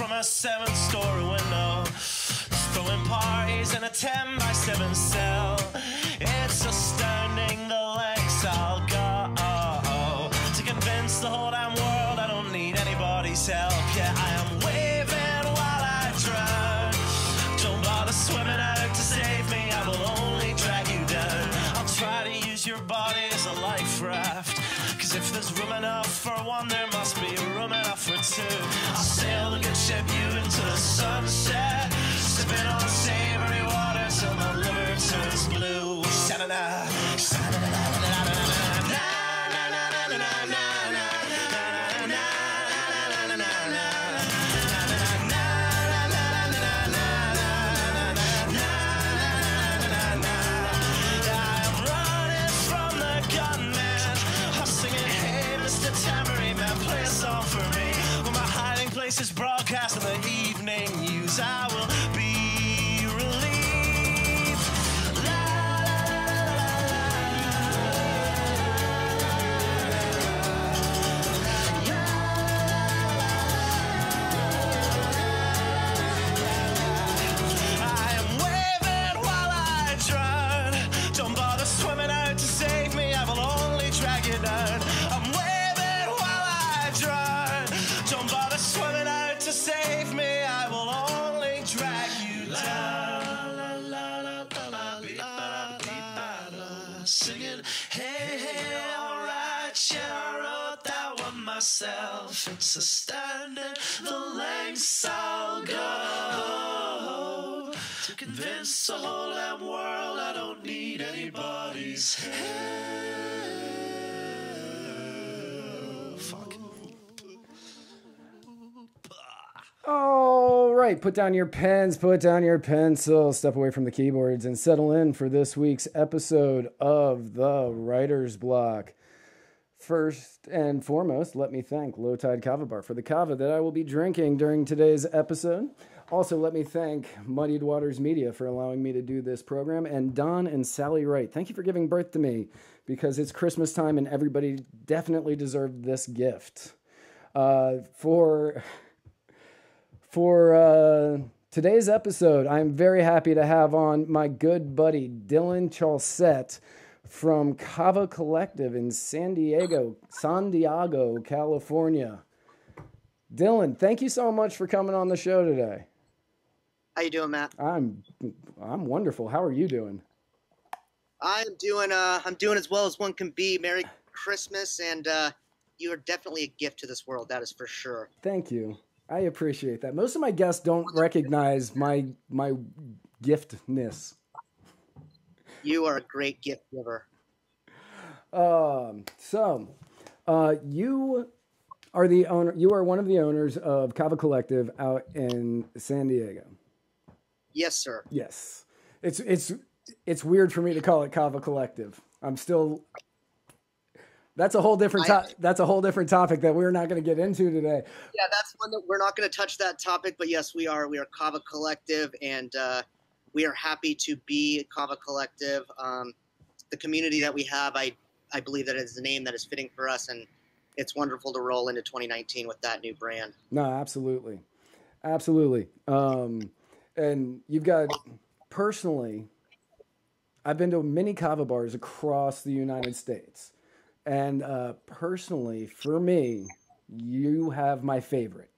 from a 7-story window, throwing parties in a 10-by-7 cell. It's astounding the lengths I'll go to convince the whole damn world I don't need anybody's help. Yeah, I am waving while I drown. Don't bother swimming out to save me, I will only drag you down. I'll try to use your body as a life raft, cause if there's room enough for one, there must be room enough for two. I'll sail the good ship you into the sunset, sipping on savory water till my liver turns blue. Sha-na-na, sha-na-na-na-na-na-na-na-na. Is broadcast in the evening news. I will be relieved. La, la, la, I am waving while I drown. Don't bother swimming out to save me, I will only drag you down. I'm waving while I drown. Don't bother swimming out to save me, I will only drag you down. Singing, hey, hey, alright, yeah, I wrote that one myself. It's astounding the lengths I'll go to convince the whole damn world I don't need anybody's help. Fuck. All right, put down your pens, put down your pencils, step away from the keyboards, and settle in for this week's episode of the Writer's Block. First and foremost, let me thank Low Tide Kava Bar for the kava that I will be drinking during today's episode. Also, let me thank Muddied Waters Media for allowing me to do this program, and Don and Sally Wright, thank you for giving birth to me, because it's Christmas time and everybody definitely deserved this gift. For today's episode, I'm very happy to have on my good buddy Dillon Chaulsett from Kava Collective in San Diego, California. Dillon, thank you so much for coming on the show today. How you doing, Matt? I'm wonderful. How are you doing? I'm doing as well as one can be. Merry Christmas, and you are definitely a gift to this world. That is for sure. Thank you. I appreciate that. Most of my guests don't recognize my giftness. You are a great gift giver. You are the owner. You are one of the owners of Kava Collective out in San Diego. Yes, sir. Yes, it's weird for me to call it Kava Collective. I'm still. That's a whole different. That's a whole different topic that we're not going to get into today. Yeah, that's one that we're not going to touch that topic. But yes, we are. We are Kava Collective, and we are happy to be Kava Collective. The community that we have, I believe that is the name that is fitting for us, and it's wonderful to roll into 2019 with that new brand. No, absolutely, absolutely. And you've got personally, I've been to many kava bars across the United States. And personally, for me, you have my favorite.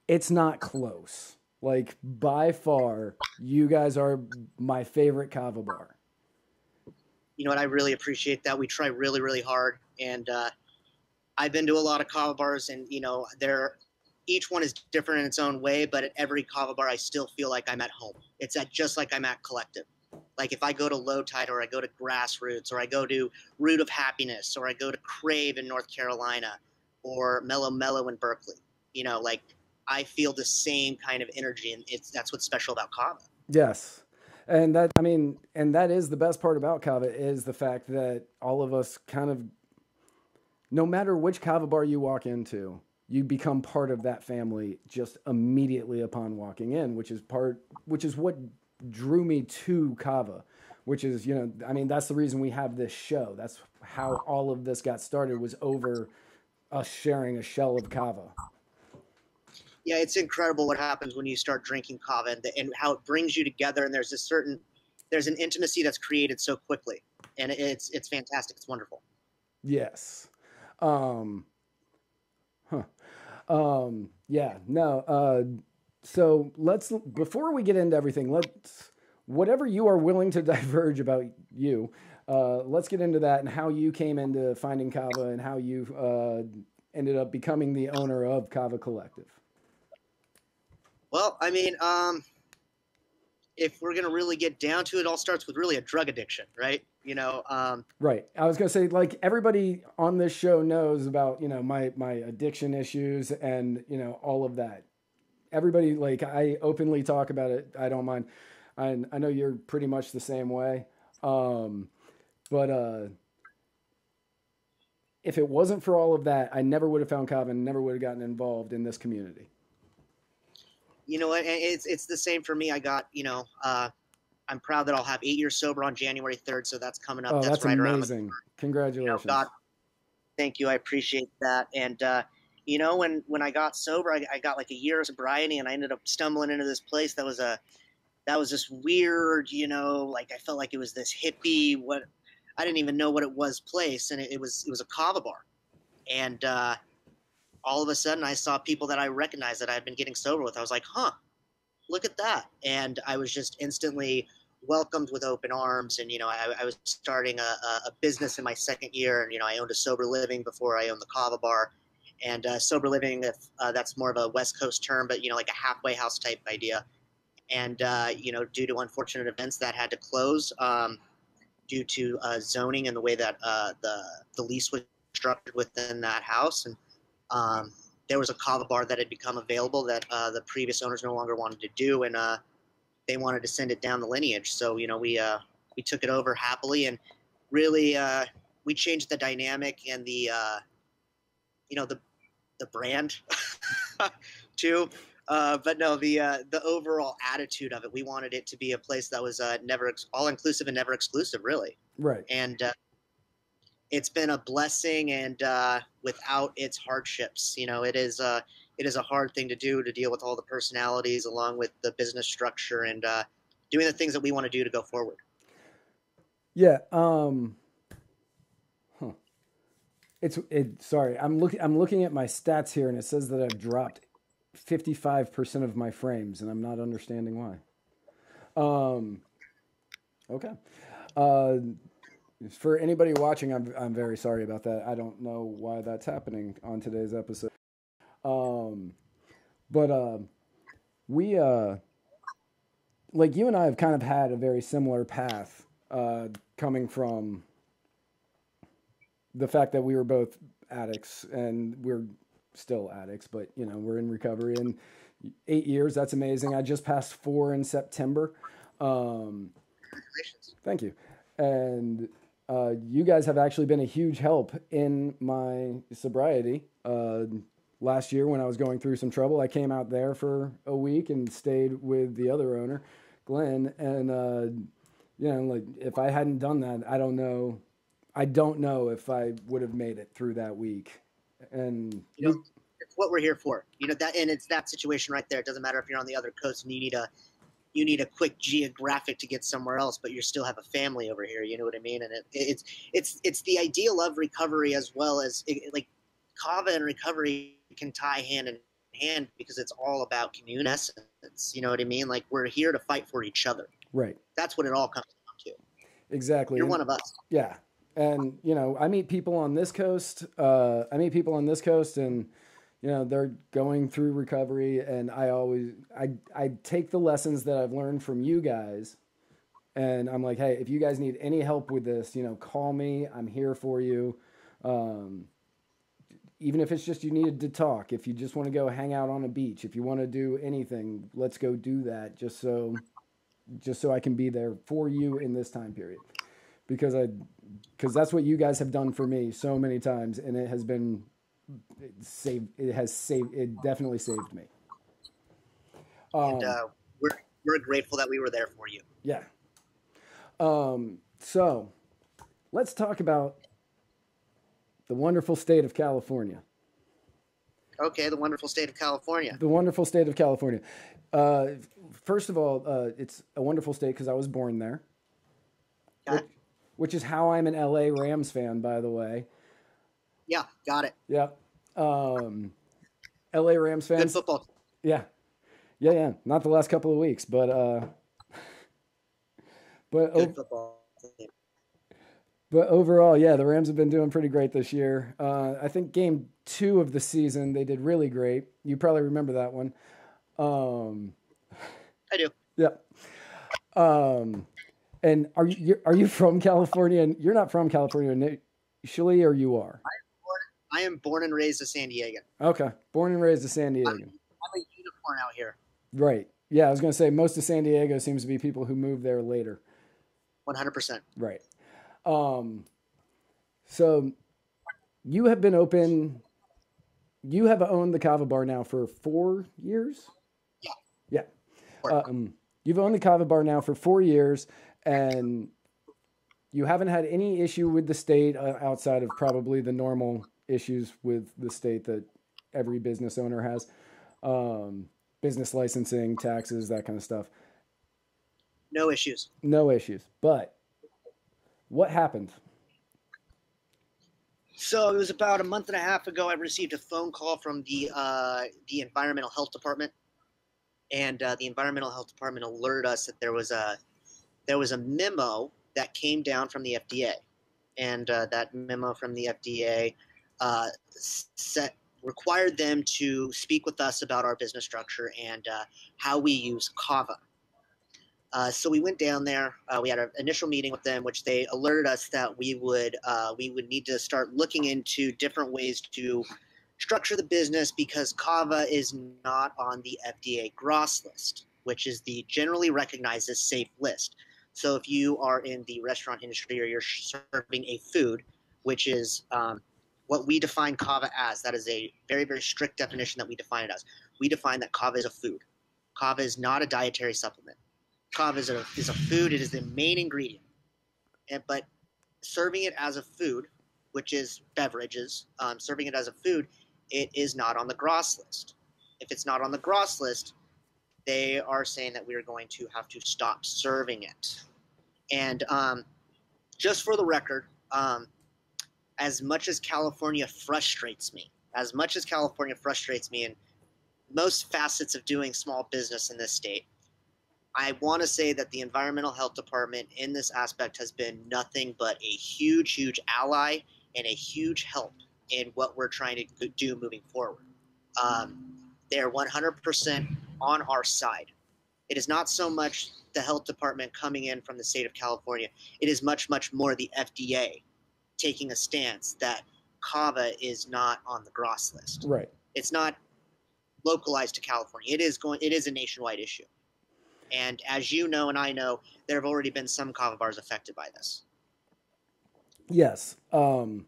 It's not close. Like, by far, you guys are my favorite kava bar. You know what? I really appreciate that. We try really, really hard. And I've been to a lot of kava bars, and, you know, each one is different in its own way. But at every kava bar, I still feel like I'm at home. It's just like I'm at Collective. Like if I go to Low Tide, or I go to Grassroots, or I go to Root of Happiness, or I go to Crave in North Carolina, or Mellow Mellow in Berkeley, you know, like I feel the same kind of energy, and that's what's special about kava. Yes. And that is the best part about kava, is the fact that all of us kind of, no matter which kava bar you walk into, you become part of that family just immediately upon walking in, which is what drew me to kava, which is, you know, I mean, that's the reason we have this show. That's how all of this got started, was over us sharing a shell of kava. Yeah, it's incredible what happens when you start drinking kava and how it brings you together. And there's an intimacy that's created so quickly, and it's fantastic. It's wonderful. Yes. Um, huh. Yeah, no. So before we get into everything, whatever you are willing to diverge about you, let's get into that and how you came into finding kava and how you ended up becoming the owner of Kava Collective. Well, I mean, if we're gonna really get down to it, all starts with really a drug addiction, right? Right. I was gonna say, like, everybody on this show knows about, my addiction issues and, all of that. Everybody, like, I openly talk about it. I don't mind. I know you're pretty much the same way. But if it wasn't for all of that, I never would have found kava and never would have gotten involved in this community. You know what? It's the same for me. I'm proud that I'll have 8 years sober on January 3rd, so that's coming up. Oh, that's right amazing. around the Congratulations. God, thank you. I appreciate that. And when I got sober, I got like a year of sobriety, and I ended up stumbling into this place that was this weird, like I felt like it was this hippie, what I didn't even know what it was place, and it was a kava bar, and all of a sudden I saw people that I recognized that I had been getting sober with. I was like, huh, look at that. And I was just instantly welcomed with open arms. And, I was starting a business in my second year. And, I owned a sober living before I owned the kava bar. And sober living, if that's more of a West Coast term, but, like a halfway house type idea. And, due to unfortunate events that had to close due to zoning and the way that the lease was structured within that house. And there was a kava bar that had become available that the previous owners no longer wanted to do, and they wanted to send it down the lineage. So we took it over happily, and really we changed the dynamic and the brand too. But no, the overall attitude of it. We wanted it to be a place that was never all inclusive and never exclusive, really. Right. And it's been a blessing, and without its hardships, it is a hard thing to do, to deal with all the personalities along with the business structure and doing the things that we want to do to go forward. Yeah. Sorry, I'm looking at my stats here, and it says that I've dropped 55% of my frames, and I'm not understanding why. Okay. For anybody watching, I'm very sorry about that. I don't know why that's happening on today's episode. But we like you and I have kind of had a very similar path, coming from the fact that we were both addicts, and we're still addicts, but we're in recovery. And 8 years, that's amazing. I just passed 4 in September. Congratulations. Thank you. And you guys have actually been a huge help in my sobriety. Last year when I was going through some trouble, I came out there for a week and stayed with the other owner, Glenn. And, like if I hadn't done that, I don't know if I would have made it through that week. And it's what we're here for, that, and it's that situation right there. It doesn't matter if you're on the other coast and you need a quick geographic to get somewhere else, but you still have a family over here. You know what I mean? And it's the ideal of recovery, as well as like kava and recovery can tie hand in hand, because it's all about community essence. You know what I mean? Like, we're here to fight for each other. Right. That's what it all comes down to. Exactly. You're one of us. Yeah. And, I meet people on this coast, and, they're going through recovery, and I take the lessons that I've learned from you guys, and I'm like, hey, if you guys need any help with this, call me. I'm here for you. Even if it's just you needed to talk, if you just want to go hang out on a beach, if you want to do anything, let's go do that, just so I can be there for you in this time period. Because that's what you guys have done for me so many times, and it definitely saved me. And we're grateful that we were there for you. Yeah. So let's talk about the wonderful state of California. Okay, the wonderful state of California. The wonderful state of California. First of all, it's a wonderful state because I was born there, Okay. which is how I'm an LA Rams fan, by the way. Yeah, got it. Yep. LA Rams fans. Good football. Yeah. Yeah. Not the last couple of weeks, but Good football. But overall, yeah, the Rams have been doing pretty great this year. I think game 2 of the season, they did really great. You probably remember that one. I do. Yeah. And are you from California? And you're not from California initially, or you are? I am born and raised a San Diegan. Okay, born and raised a San Diego. I'm a unicorn out here. Right. Yeah, I was going to say most of San Diego seems to be people who move there later. 100%. Right. So you have been open. You have owned the Kava Bar now for 4 years. Yeah. You've owned the Kava Bar now for 4 years, and you haven't had any issue with the state outside of probably the normal issues with the state that every business owner has. Business licensing, taxes, that kind of stuff. No issues. No issues. But what happened? So it was about a month and a half ago. I received a phone call from the environmental health department, and the environmental health department alerted us that there was a memo that came down from the FDA, and that memo from the FDA required them to speak with us about our business structure and how we use kava. So we went down there. We had an initial meeting with them, which they alerted us that we would need to start looking into different ways to structure the business because kava is not on the FDA GRAS list, which is the generally recognized as safe list. So if you are in the restaurant industry or you're serving a food, which is what we define kava as, that is a very, very strict definition that we define it as. We define that kava is a food. Kava is not a dietary supplement. Kava is a food. It is the main ingredient. But serving it as a food, which is beverages, serving it as a food, it is not on the GRAS list. If it's not on the GRAS list, they are saying that we are going to have to stop serving it. And just for the record, as much as California frustrates me in most facets of doing small business in this state, I want to say that the environmental health department in this aspect has been nothing but a huge, huge ally and a huge help in what we're trying to do moving forward. They're 100% on our side. It is not so much the health department coming in from the state of California. It is much, much more the FDA taking a stance that kava is not on the GRAS list. Right. It's not localized to California. It is a nationwide issue. And as you know and I know, there have already been some kava bars affected by this. Yes. The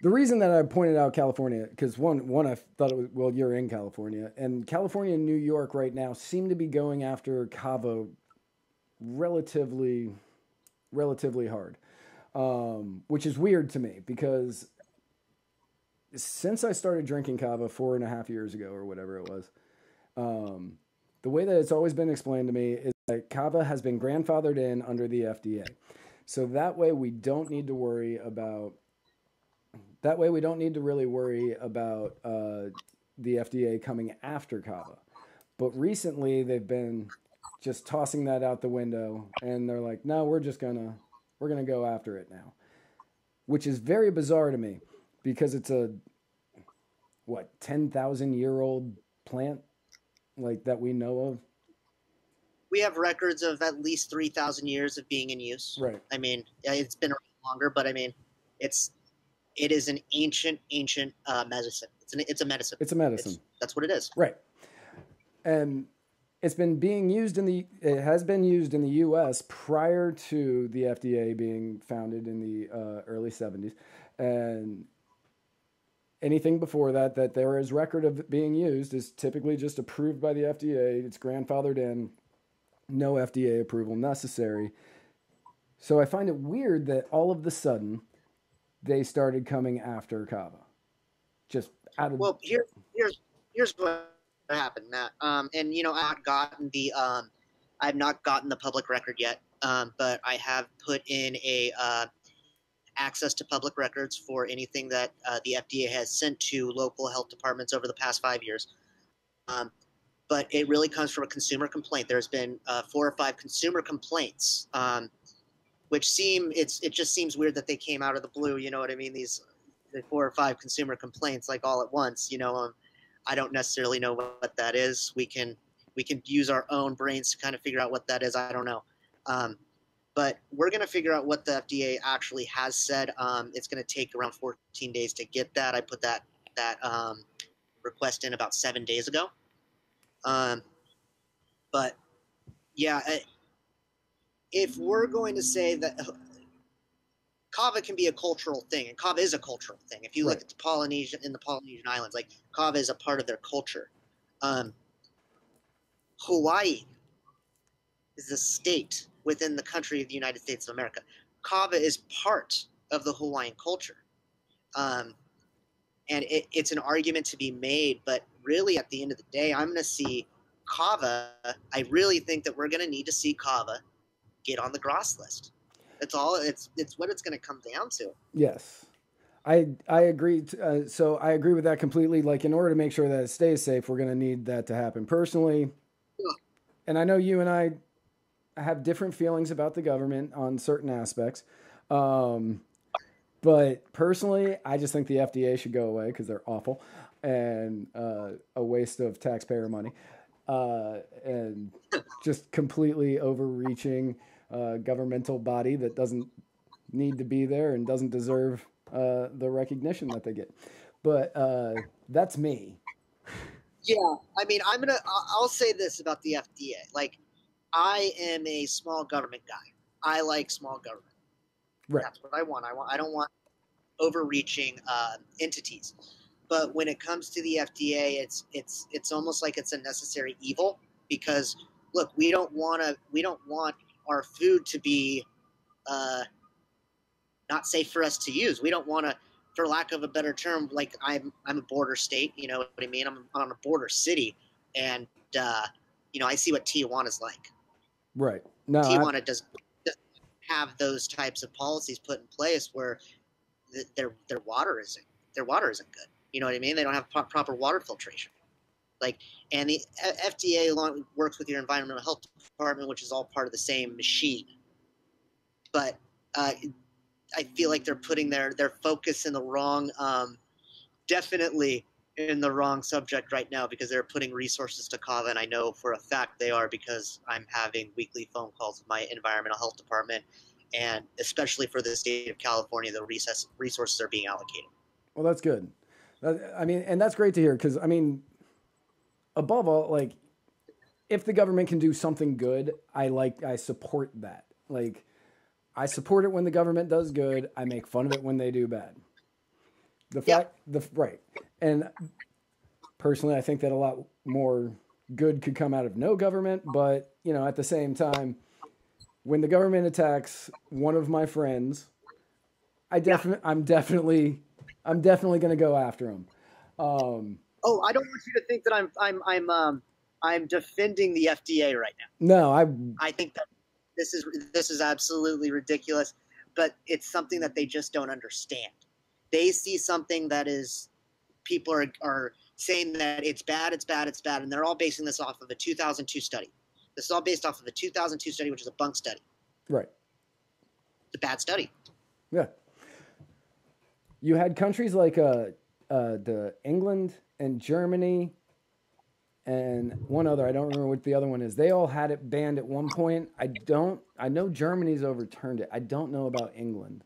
reason that I pointed out California, because one, I thought it was, well, you're in California, and California and New York right now seem to be going after kava relatively hard, which is weird to me because since I started drinking kava 4.5 years ago or whatever it was, the way that it's always been explained to me is that kava has been grandfathered in under the FDA. So that way we don't need to worry about, really worry about the FDA coming after kava. But recently they've been just tossing that out the window and they're like, no, we're going to go after it now, which is very bizarre to me because it's a, 10,000-year-old plant like that we know of. We have records of at least 3,000 years of being in use. Right. I mean, it's been longer, but I mean, it is an ancient medicine. It's a medicine. It's a medicine. That's what it is. Right. And it has been used in the U.S. prior to the FDA being founded in the early 70s. And anything before that there is record of it being used is typically just approved by the FDA. It's grandfathered in, no FDA approval necessary. So I find it weird that all of the sudden they started coming after kava. Just out of Well, here's what happened, Matt. And you know, I've not gotten the public record yet. But I have put in a access to public records for anything that the FDA has sent to local health departments over the past 5 years. Um, but it really comes from a consumer complaint. There's been 4 or 5 consumer complaints, it just seems weird that they came out of the blue. You know what I mean? The 4 or 5 consumer complaints like all at once. You know, I don't necessarily know what that is. We can use our own brains to kind of figure out what that is. I don't know. But we're going to figure out what the FDA actually has said. It's going to take around 14 days to get that. I put that request in about 7 days ago. But yeah, if we're going to say that kava can be a cultural thing, and kava is a cultural thing. If you look at the Polynesian Islands, like kava is a part of their culture. Hawaii is a state within the country of the United States of America. Kava is part of the Hawaiian culture. And it's an argument to be made, but really at the end of the day, I'm going to see kava. I really think that we're going to need to see kava get on the GRAS list. That's all. It's what it's going to come down to. Yes. I agree. So I agree with that completely. Like, in order to make sure that it stays safe, we're going to need that to happen. Personally, and I know you and I have different feelings about the government on certain aspects. But personally, I just think the FDA should go away because they're awful and a waste of taxpayer money and just completely overreaching governmental body that doesn't need to be there and doesn't deserve the recognition that they get. But that's me. Yeah, I mean, I'll say this about the FDA. Like, I am a small government guy. I like small government. Right. That's what I want. I don't want overreaching entities. But when it comes to the FDA, it's almost like it's a necessary evil because look, we don't want our food to be not safe for us to use. We don't want to, for lack of a better term, like I'm a border state. You know what I mean? I'm on a border city, and you know, I see what Tijuana's like. Right. No, Tijuana doesn't have those types of policies put in place where their water isn't good. You know what I mean? They don't have proper water filtration. Like, and the FDA works with your environmental health department, which is all part of the same machine. But I feel like they're putting their focus in the wrong, definitely in the wrong subject right now because they're putting resources to kava, and I know for a fact they are because I'm having weekly phone calls with my environmental health department, and especially for the state of California, the resources are being allocated. Well, that's good. I mean, and that's great to hear because, I mean, above all, like, if the government can do something good, I support that. Like, I support it when the government does good. I make fun of it when they do bad. Right. And personally, I think that a lot more good could come out of no government. But, you know, at the same time, when the government attacks one of my friends, I'm definitely going to go after him. I don't want you to think that I'm defending the FDA right now. No, I think that this is absolutely ridiculous, but it's something that they just don't understand. They see something that is, people are saying that it's bad, and they're all basing this off of a 2002 study. This is all based off of a 2002 study, which is a bunk study. Right. It's a bad study. Yeah. You had countries like the England and Germany and one other, I don't remember what the other one is. They all had it banned at one point. I know Germany's overturned it. I don't know about England.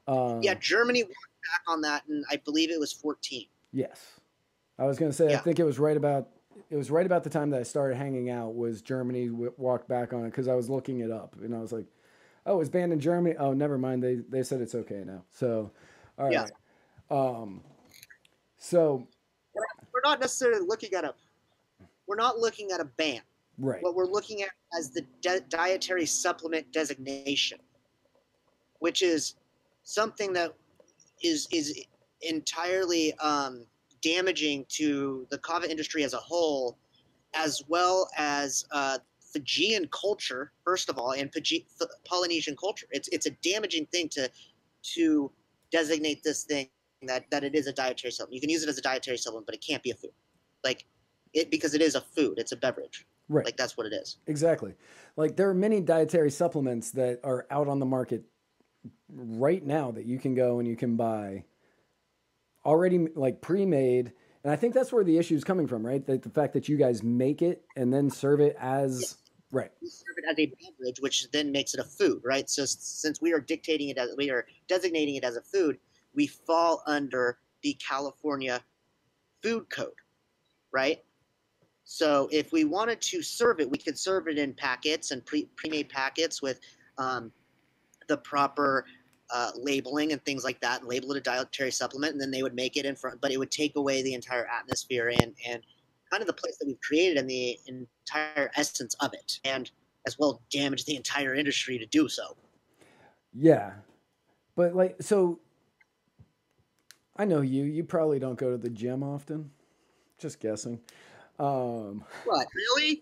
Yeah, Germany went back on that, and I believe it was 14. Yes. I was going to say, yeah. I think it was right about the time that I started hanging out was Germany walked back on it because I was looking it up, and I was like, oh, it's banned in Germany? Oh, never mind. They said it's okay now. So, all right. Yeah. So we're not necessarily looking at a ban. Right. What we're looking at as the dietary supplement designation, which is something that is entirely damaging to the kava industry as a whole, as well as Fijian culture, first of all, and Polynesian culture. It's a damaging thing to designate this thing that it is a dietary supplement. You can use it as a dietary supplement, but it can't be a food. Like because it is a food. It's a beverage. Right. Like that's what it is. Exactly. Like there are many dietary supplements that are out on the market right now that you can go and you can buy already like pre-made. And I think that's where the issue is coming from, right? The fact that you guys make it and then serve it as right. We serve it as a beverage, which then makes it a food, right? So since we are designating it as a food, we fall under the California food code, right? So if we wanted to serve it, we could serve it in packets and pre-made packets with the proper labeling and things like that, and label it a dietary supplement, and then they would make it in front, but it would take away the entire atmosphere and kind of the place that we've created and the entire essence of it, and as well damage the entire industry to do so. Yeah. But like, so I know you probably don't go to the gym often. Just guessing. What, really?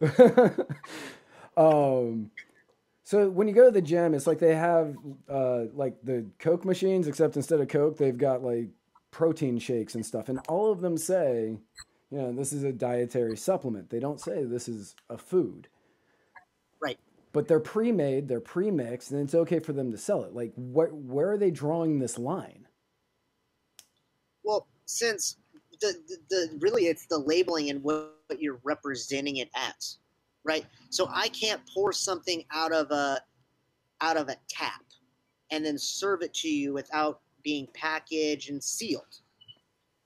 So when you go to the gym, it's like they have like the Coke machines, except instead of Coke, they've got like protein shakes and stuff. And all of them say, you know, this is a dietary supplement. They don't say this is a food. Right. But they're pre-made, they're pre-mixed, and it's okay for them to sell it. Like, where are they drawing this line? Well, since the really it's the labeling and what you're representing it as, right? So I can't pour something out of a tap and then serve it to you without being packaged and sealed.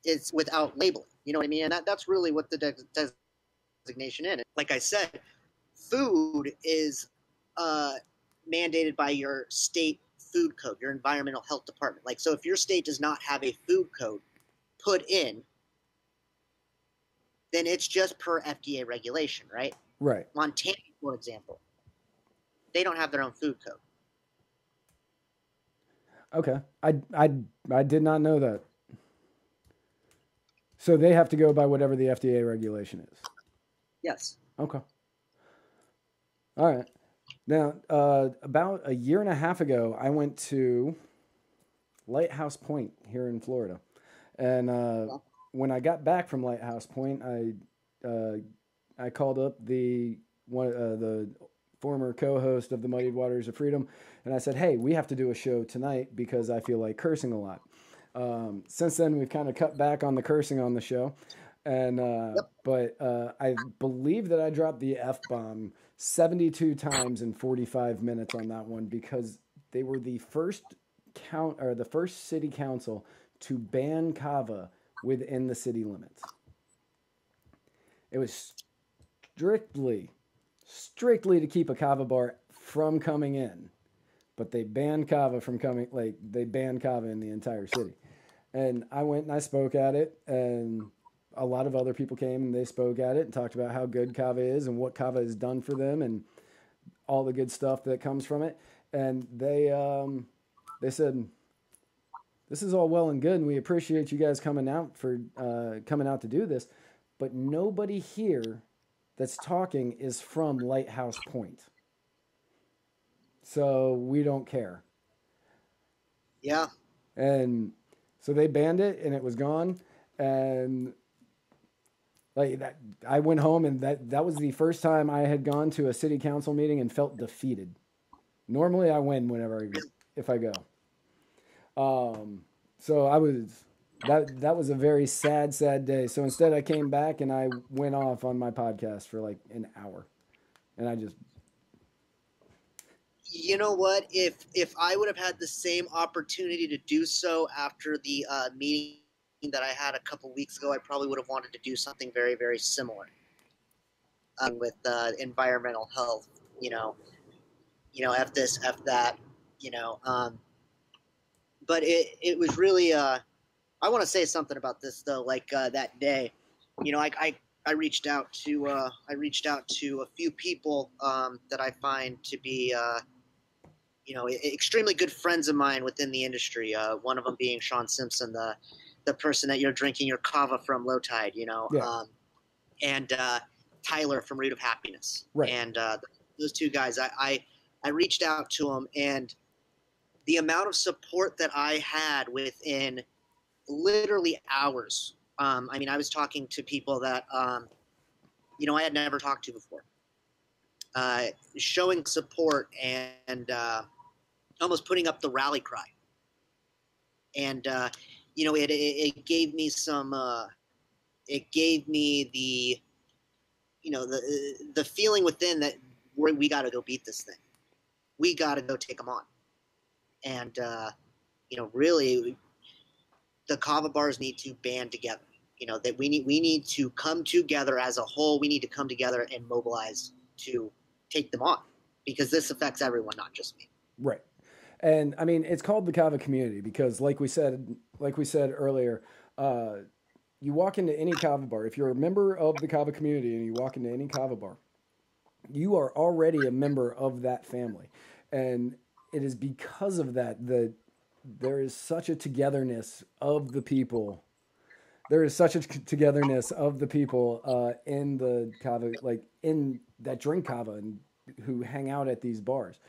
It's without labeling. You know what I mean? And that's really what the designation is. Like I said, food is mandated by your state food code, your environmental health department. Like, so if your state does not have a food code put in, then it's just per FDA regulation, right? Right. Montana, for example, they don't have their own food code. Okay. I did not know that. So they have to go by whatever the FDA regulation is. Yes. Okay. All right. Now, about a year and a half ago, I went to Lighthouse Point here in Florida. And when I got back from Lighthouse Point, I called up the former co-host of the Muddied Waters of Freedom, and I said, hey, we have to do a show tonight because I feel like cursing a lot. Since then, we've kind of cut back on the cursing on the show. And but I believe that I dropped the F-bomb 72 times in 45 minutes on that one because they were the first city council to ban kava within the city limits. It was strictly to keep a kava bar from coming in, but they banned kava from coming. Like they banned kava in the entire city. And I went and I spoke at it, and a lot of other people came and they spoke at it and talked about how good kava is and what kava has done for them and all the good stuff that comes from it. And they said, this is all well and good, and we appreciate you guys coming out to do this, but nobody here that's talking is from Lighthouse Point. So we don't care. Yeah. And so they banned it and it was gone. And like that, I went home and that was the first time I had gone to a city council meeting and felt defeated. Normally I win if I go. So that was a very sad day. So instead I came back and I went off on my podcast for like an hour, and I just, you know what, if I would have had the same opportunity to do so after the meeting that I had a couple weeks ago, I probably would have wanted to do something very, very similar with environmental health, F this, F that, but it was really, I want to say something about this though. Like that day, I reached out to a few people that I find to be extremely good friends of mine within the industry. One of them being Sean Simpson, the person that you're drinking your kava from, Low Tide, Yeah. and Tyler from Root of Happiness. Right. And those two guys, I reached out to them, and the amount of support that I had within literally hours. I was talking to people that, I had never talked to before. Showing support and almost putting up the rally cry. And, it gave me it gave me the feeling within that we got to go beat this thing. We got to go take them on. And, really the kava bars need to band together, that we need to come together as a whole. We need to come together and mobilize to take them on, because this affects everyone, not just me. Right. And I mean, it's called the kava community because like we said earlier, you walk into any kava bar, if you're a member of the kava community and you walk into any kava bar, you are already a member of that family. And it is because of that there is such a togetherness of the people. There is such a togetherness of the people in the kava, like in that drink kava and who hang out at these bars.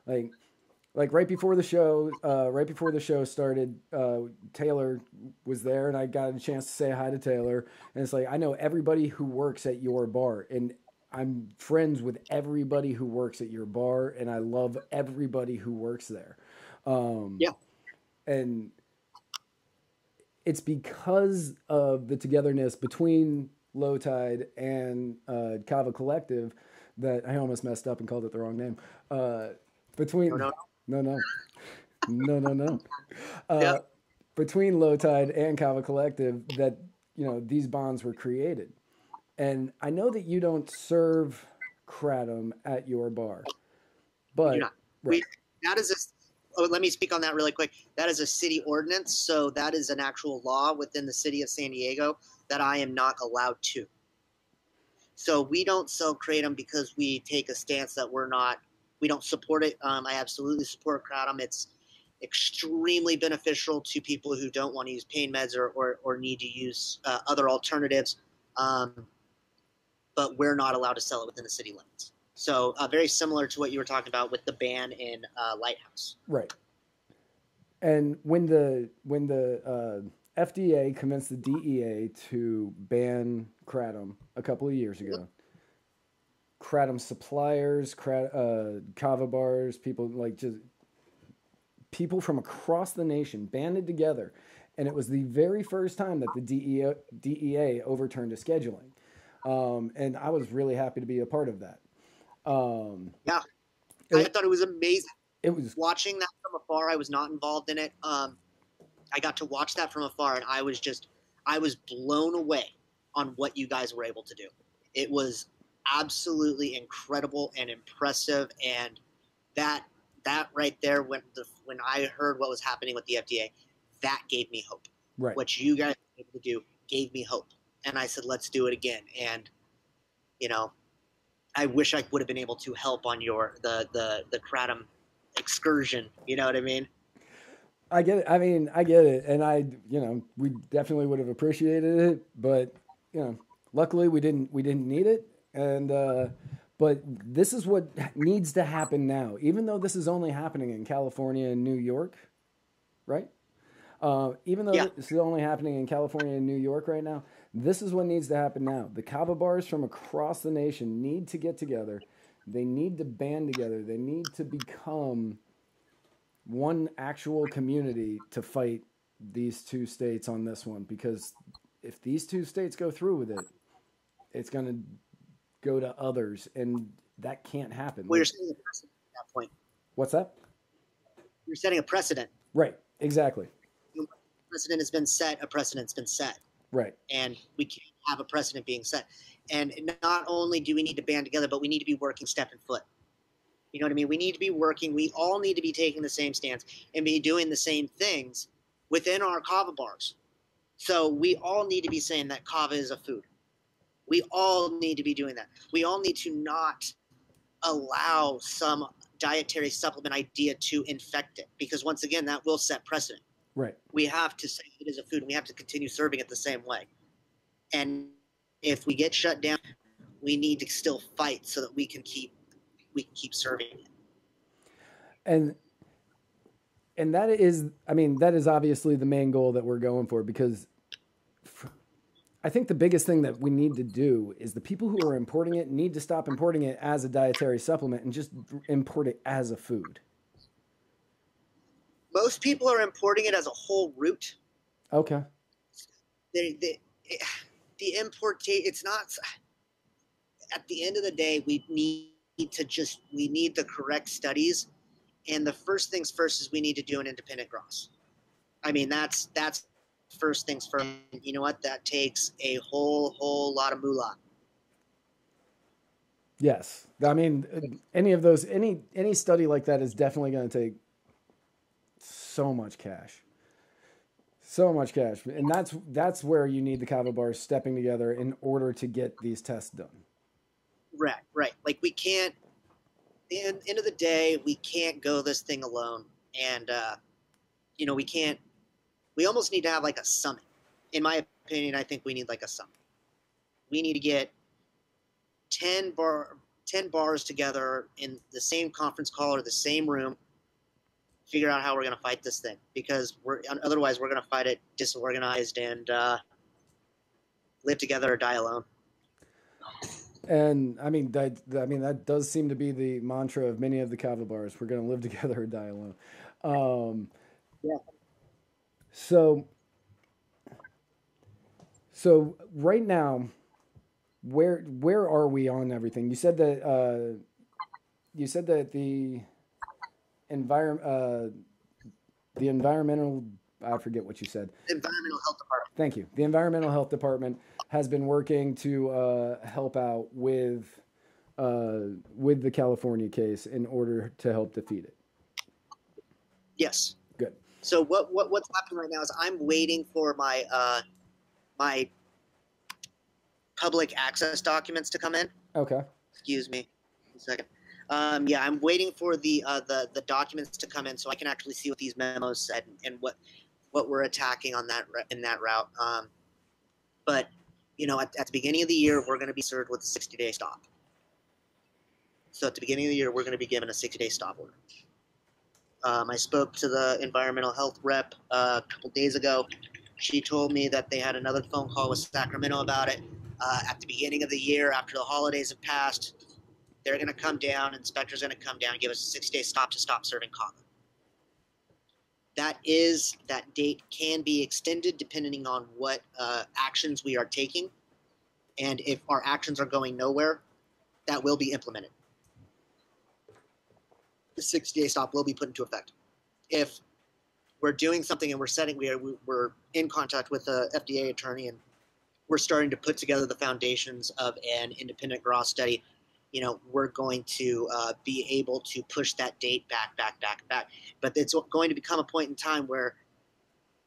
Like right before the show started, Taylor was there, and I got a chance to say hi to Taylor. And it's like, I know everybody who works at your bar, and I'm friends with everybody who works at your bar, and I love everybody who works there. Yeah. And it's because of the togetherness between Low Tide and Kava Collective that I almost messed up and called it the wrong name. No. Between Low Tide and Kava Collective that, these bonds were created. And I know that you don't serve kratom at your bar, but We do not. Right. Let me speak on that really quick. That is a city ordinance, so that is an actual law within the city of San Diego that I am not allowed to. So we don't sell kratom because we take a stance that we don't support it. I absolutely support kratom. It's extremely beneficial to people who don't want to use pain meds or need to use other alternatives. But we're not allowed to sell it within the city limits. So very similar to what you were talking about with the ban in Lighthouse. Right. And when the FDA commenced the DEA to ban kratom a couple of years ago, kratom suppliers, kava bars, people from across the nation banded together, and it was the very first time that the DEA overturned a scheduling, and I was really happy to be a part of that. Yeah, I thought it was amazing. It was watching that from afar. I was not involved in it. I got to watch that from afar, and I was blown away on what you guys were able to do. It was absolutely incredible and impressive, and that right there, when I heard what was happening with the FDA, that gave me hope. Right. What you guys were able to do gave me hope, and I said, let's do it again. And I wish I would have been able to help on the kratom excursion. You know what I mean? I get it. I mean, I get it. And we definitely would have appreciated it, but, luckily we didn't need it. And, but this is what needs to happen now, even though this is only happening in California and New York, right? Even though this is only happening in California and New York right now, this is what needs to happen now. The kava bars from across the nation need to get together. They need to band together. They need to become one actual community to fight these two states on this one. Because if these two states go through with it, it's going to go to others, and that can't happen. Well, you're setting a precedent at that point. What's that? You're setting a precedent. Right, exactly. A precedent has been set. A precedent's been set. Right. And we can't have a precedent being set. And not only do we need to band together, but we need to be working step and foot. You know what I mean? We need to be working. We all need to be taking the same stance and be doing the same things within our kava bars. So we all need to be saying that kava is a food. We all need to be doing that. We all need to not allow some dietary supplement idea to infect it, because once again, that will set precedent. Right. We have to say it is a food, and we have to continue serving it the same way. And if we get shut down, we need to still fight so that we can keep serving it. And that is, I mean, that is obviously the main goal that we're going for, because I think the biggest thing that we need to do is the people who are importing it need to stop importing it as a dietary supplement and just import it as a food. Most people are importing it as a whole root. Okay. The it's not, at the end of the day, we need the correct studies. And the first things first is we need to do an independent gross. I mean, that's first things first. You know what? That takes a whole lot of moolah. Yes. I mean, any study like that is definitely going to take so much cash. So much cash. And that's where you need the kava bars stepping together in order to get these tests done. Right. Like, we can't, at the end of the day, we can't go this thing alone. And, we almost need to have like a summit. In my opinion, I think we need like a summit. We need to get 10 bars together in the same conference call or the same room, figure out how we're going to fight this thing, because otherwise we're going to fight it disorganized and live together or die alone. And I mean that does seem to be the mantra of many of the kava bars. We're going to live together or die alone. Yeah. So right now, where are we on everything? You said that the environmental, I forget what you said. Environmental Health Department. Thank you. The Environmental Health Department has been working to help out with the California case in order to help defeat it. Yes. Good. So what's happening right now is I'm waiting for my my public access documents to come in. Okay. Excuse me a second. I'm waiting for the documents to come in so I can actually see what these memos said and what we're attacking on in that route. But at the beginning of the year, we're going to be served with a 60-day stop. So at the beginning of the year, we're going to be given a 60-day stop order. I spoke to the environmental health rep a couple days ago. She told me that they had another phone call with Sacramento about it. At the beginning of the year, after the holidays have passed, they're going to come down, inspectors are going to come down and give us a 6-day stop to stop serving kava. That date can be extended depending on what actions we are taking. And if our actions are going nowhere, that will be implemented. The 60-day stop will be put into effect. If we're doing something and we're in contact with the FDA attorney and we're starting to put together the foundations of an independent GRAS study, we're going to be able to push that date back. But it's going to become a point in time where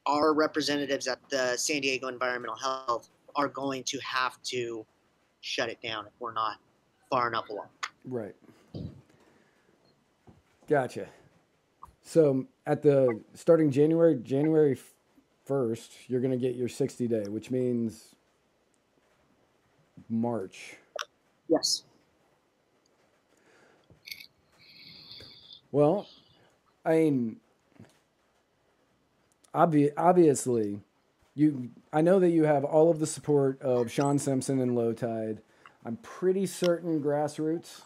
our representatives at the San Diego Environmental Health are going to have to shut it down if we're not far enough along. Right. Gotcha. So starting January 1st, you're going to get your 60-day, which means March. Yes. Well, I mean, obviously, I know that you have all of the support of Sean Simpson and Low Tide. I'm pretty certain Grassroots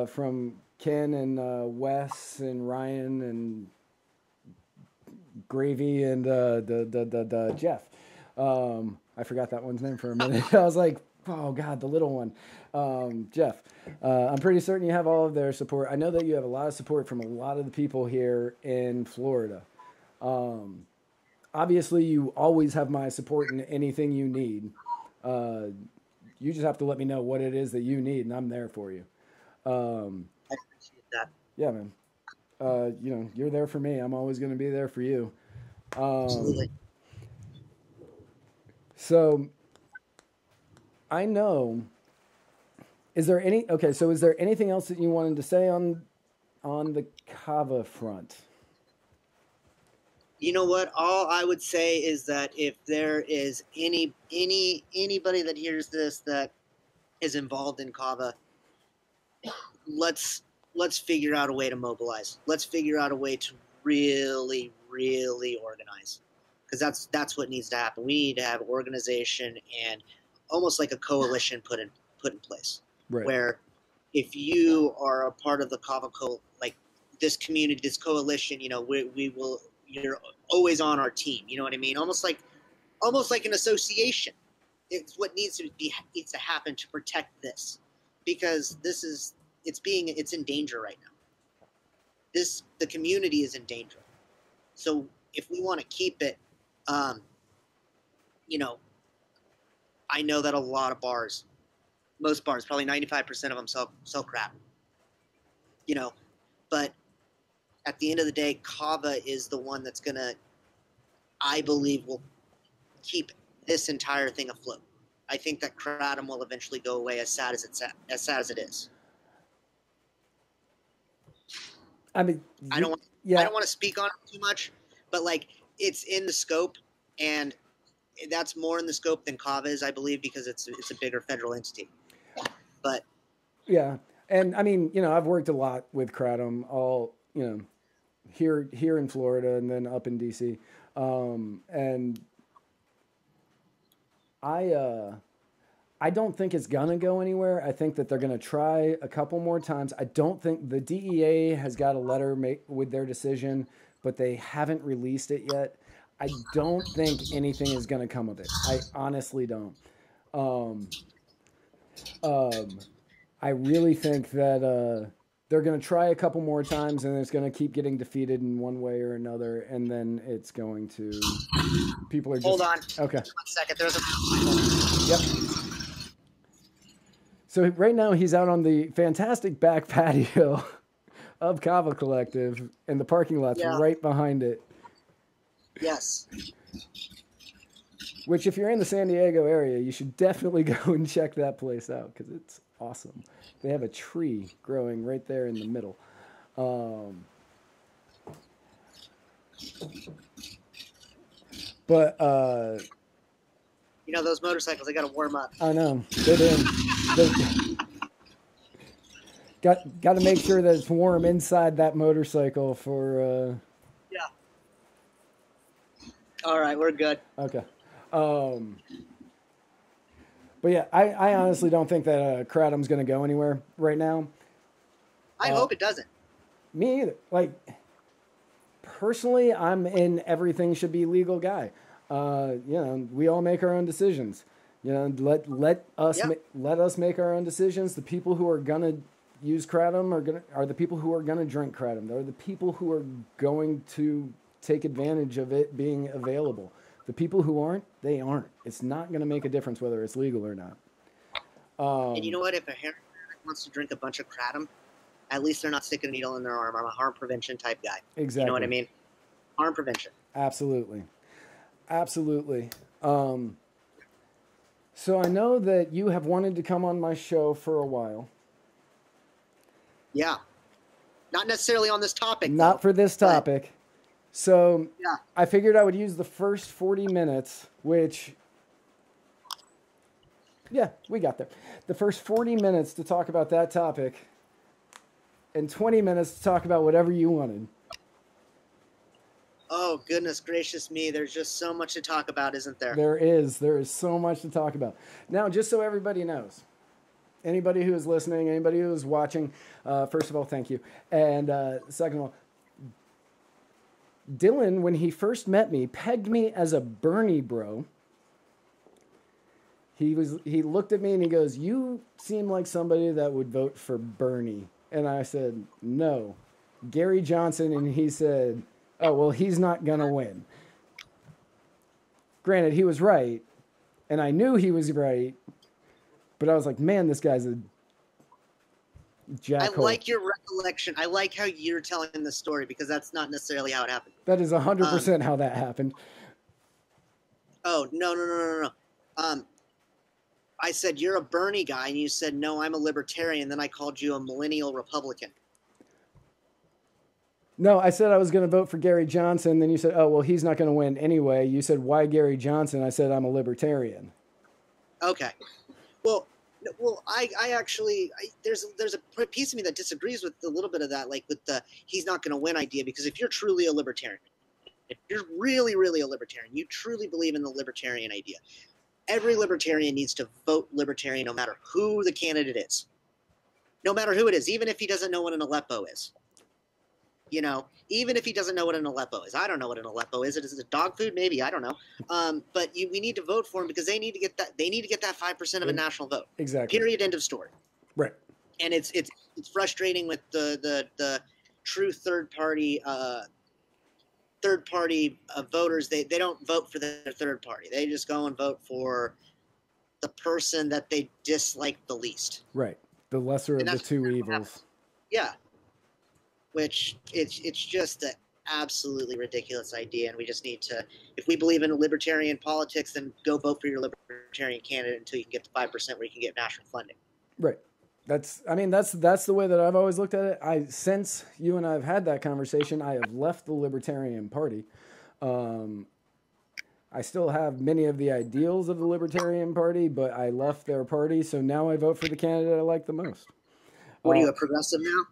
from Ken and Wes and Ryan and Gravy and the Jeff. I forgot that one's name for a minute. I was like, oh God, the little one. Jeff. I'm pretty certain you have all of their support. I know that you have a lot of support from a lot of the people here in Florida. Obviously, you always have my support in anything you need. You just have to let me know what it is that you need, and I'm there for you. I appreciate that. Yeah, man. You're there for me. I'm always going to be there for you. Absolutely. So I know. Is there anything else that you wanted to say on on the kava front? You know what? All I would say is that if there is anybody that hears this that is involved in kava, let's figure out a way to mobilize. Let's figure out a way to really, really organize, because that's what needs to happen. We need to have organization and almost like a coalition put in place, Right. where if you are a part of the kava like this community, this coalition, we will. You're always on our team. You know what I mean? Almost like an association. It's what needs to happen to protect this, because it's in danger right now. The community is in danger. So if we want to keep it, I know that a lot of bars, most bars, probably 95% of them sell crap. But at the end of the day, kava is the one that's gonna, I believe, will keep this entire thing afloat. I think that kratom will eventually go away, as sad as it is. I mean, I don't want to speak on it too much, but like it's in the scope, and that's more in the scope than kava is, I believe, because it's a bigger federal entity. But yeah, and I mean, I've worked a lot with kratom, all here in Florida and then up in DC, and I don't think it's gonna go anywhere. I think that they're gonna try a couple more times. I don't think the DEA has got a letter with their decision, but they haven't released it yet. I don't think anything is gonna come of it. I honestly don't. I really think that they're going to try a couple more times, and it's going to keep getting defeated in one way or another, and then it's going to... People are just... Hold on. Okay. 1 second. There's a... Yep. So right now he's out on the fantastic back patio of Kava Collective, and the parking lot's right behind it. Yes. Which, if you're in the San Diego area, you should definitely go and check that place out, because it's awesome. They have a tree growing right there in the middle. But those motorcycles, they got to warm up. I know. Got to make sure that it's warm inside that motorcycle for... Yeah. All right, we're good. Okay. But yeah, I honestly don't think that kratom's going to go anywhere right now. I hope it doesn't. Me either. Like, personally, I'm in everything should be legal guy. We all make our own decisions. Let us make our own decisions. The people who are gonna use kratom are the people who are gonna drink kratom. They're the people who are going to take advantage of it being available. The people who aren't, they aren't. It's not going to make a difference whether it's legal or not. And you know what? If a heroin addict wants to drink a bunch of kratom, at least they're not sticking a needle in their arm. I'm a harm prevention type guy. Exactly. You know what I mean? Harm prevention. Absolutely. So I know that you have wanted to come on my show for a while. Yeah. Not necessarily on this topic. Not for this topic. So yeah. I figured I would use the first 40 minutes, which, yeah, we got there. The first 40 minutes to talk about that topic, and 20 minutes to talk about whatever you wanted. Oh, goodness gracious me. There's just so much to talk about, isn't there? There is so much to talk about. Now, just so everybody knows, anybody who is listening, anybody who is watching, first of all, thank you. And second of all, Dillon, when he first met me, pegged me as a Bernie bro. He looked at me and he goes, "You seem like somebody that would vote for Bernie." And I said, "No, Gary Johnson." And he said, "Oh, well, he's not going to win." Granted, he was right, and I knew he was right, but I was like, man, this guy's a jackhole. I like your recollection. I like how you're telling the story, because that's not necessarily how it happened. That is 100% how that happened. Oh, no. I said, you're a Bernie guy, and you said, no, I'm a libertarian. Then I called you a millennial Republican. No, I said I was going to vote for Gary Johnson. Then you said, oh, well, he's not going to win anyway. You said, why Gary Johnson? I said, I'm a libertarian. Okay. Well, I actually there's a piece of me that disagrees with a little bit of that, like with the he's not going to win idea, because if you're truly a libertarian, if you're really, really a libertarian, you truly believe in the libertarian idea, every libertarian needs to vote libertarian no matter who the candidate is. No matter who it is, even if he doesn't know what an Aleppo is. You know, even if he doesn't know what an Aleppo is. I don't know what an Aleppo is. Is it dog food? Maybe. I don't know. But we need to vote for him because they need to get that. They need to get that 5% of a national vote. Exactly. Period. End of story. Right. And it's frustrating with the true third party voters. They don't vote for their third party. They just go and vote for the person that they dislike the least. Right. The lesser of the two evils. Yeah. Which it's just an absolutely ridiculous idea, and we just need to, if we believe in libertarian politics, then go vote for your libertarian candidate until you can get to 5% where you can get national funding. Right. That's the way that I've always looked at it. Since you and I have had that conversation, I have left the Libertarian Party. I still have many of the ideals of the Libertarian Party, but I left their party, so now I vote for the candidate I like the most. What are you, a progressive now?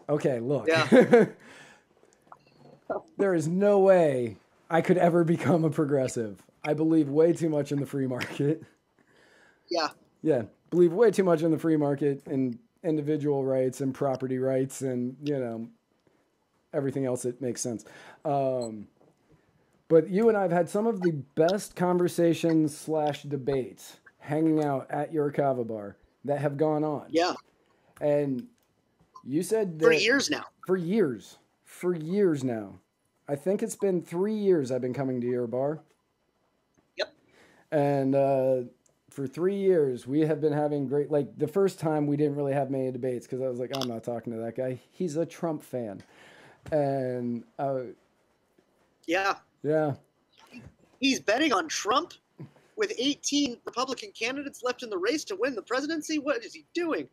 Okay, look. Yeah. There is no way I could ever become a progressive. I believe way too much in the free market. Yeah. Yeah, believe way too much in the free market and individual rights and property rights and, everything else that makes sense. But you and I have had some of the best conversations / debates hanging out at your kava bar that have gone on. Yeah. And you said that for years now. For years now. I think it's been 3 years I've been coming to your bar. Yep. And for 3 years, we have been having great, like the first time we didn't really have many debates because I was like, I'm not talking to that guy. He's a Trump fan. And yeah. Yeah. He's betting on Trump with 18 Republican candidates left in the race to win the presidency. What is he doing?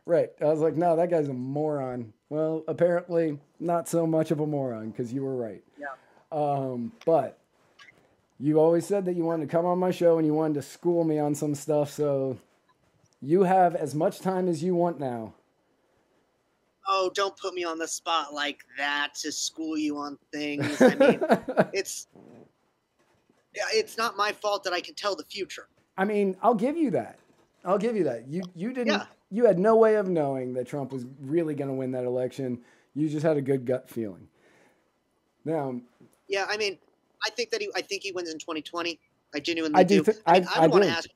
Right. I was like, no, that guy's a moron. Well, apparently not so much of a moron because you were right. Yeah. But you always said that you wanted to come on my show and you wanted to school me on some stuff. So you have as much time as you want now. Oh, don't put me on the spot like that to school you on things. I mean, it's not my fault that I can tell the future. I mean, I'll give you that. You didn't. Yeah. You had no way of knowing that Trump was really going to win that election. You just had a good gut feeling. Now. Yeah, I mean, I think he wins in 2020. I genuinely do. I want to ask.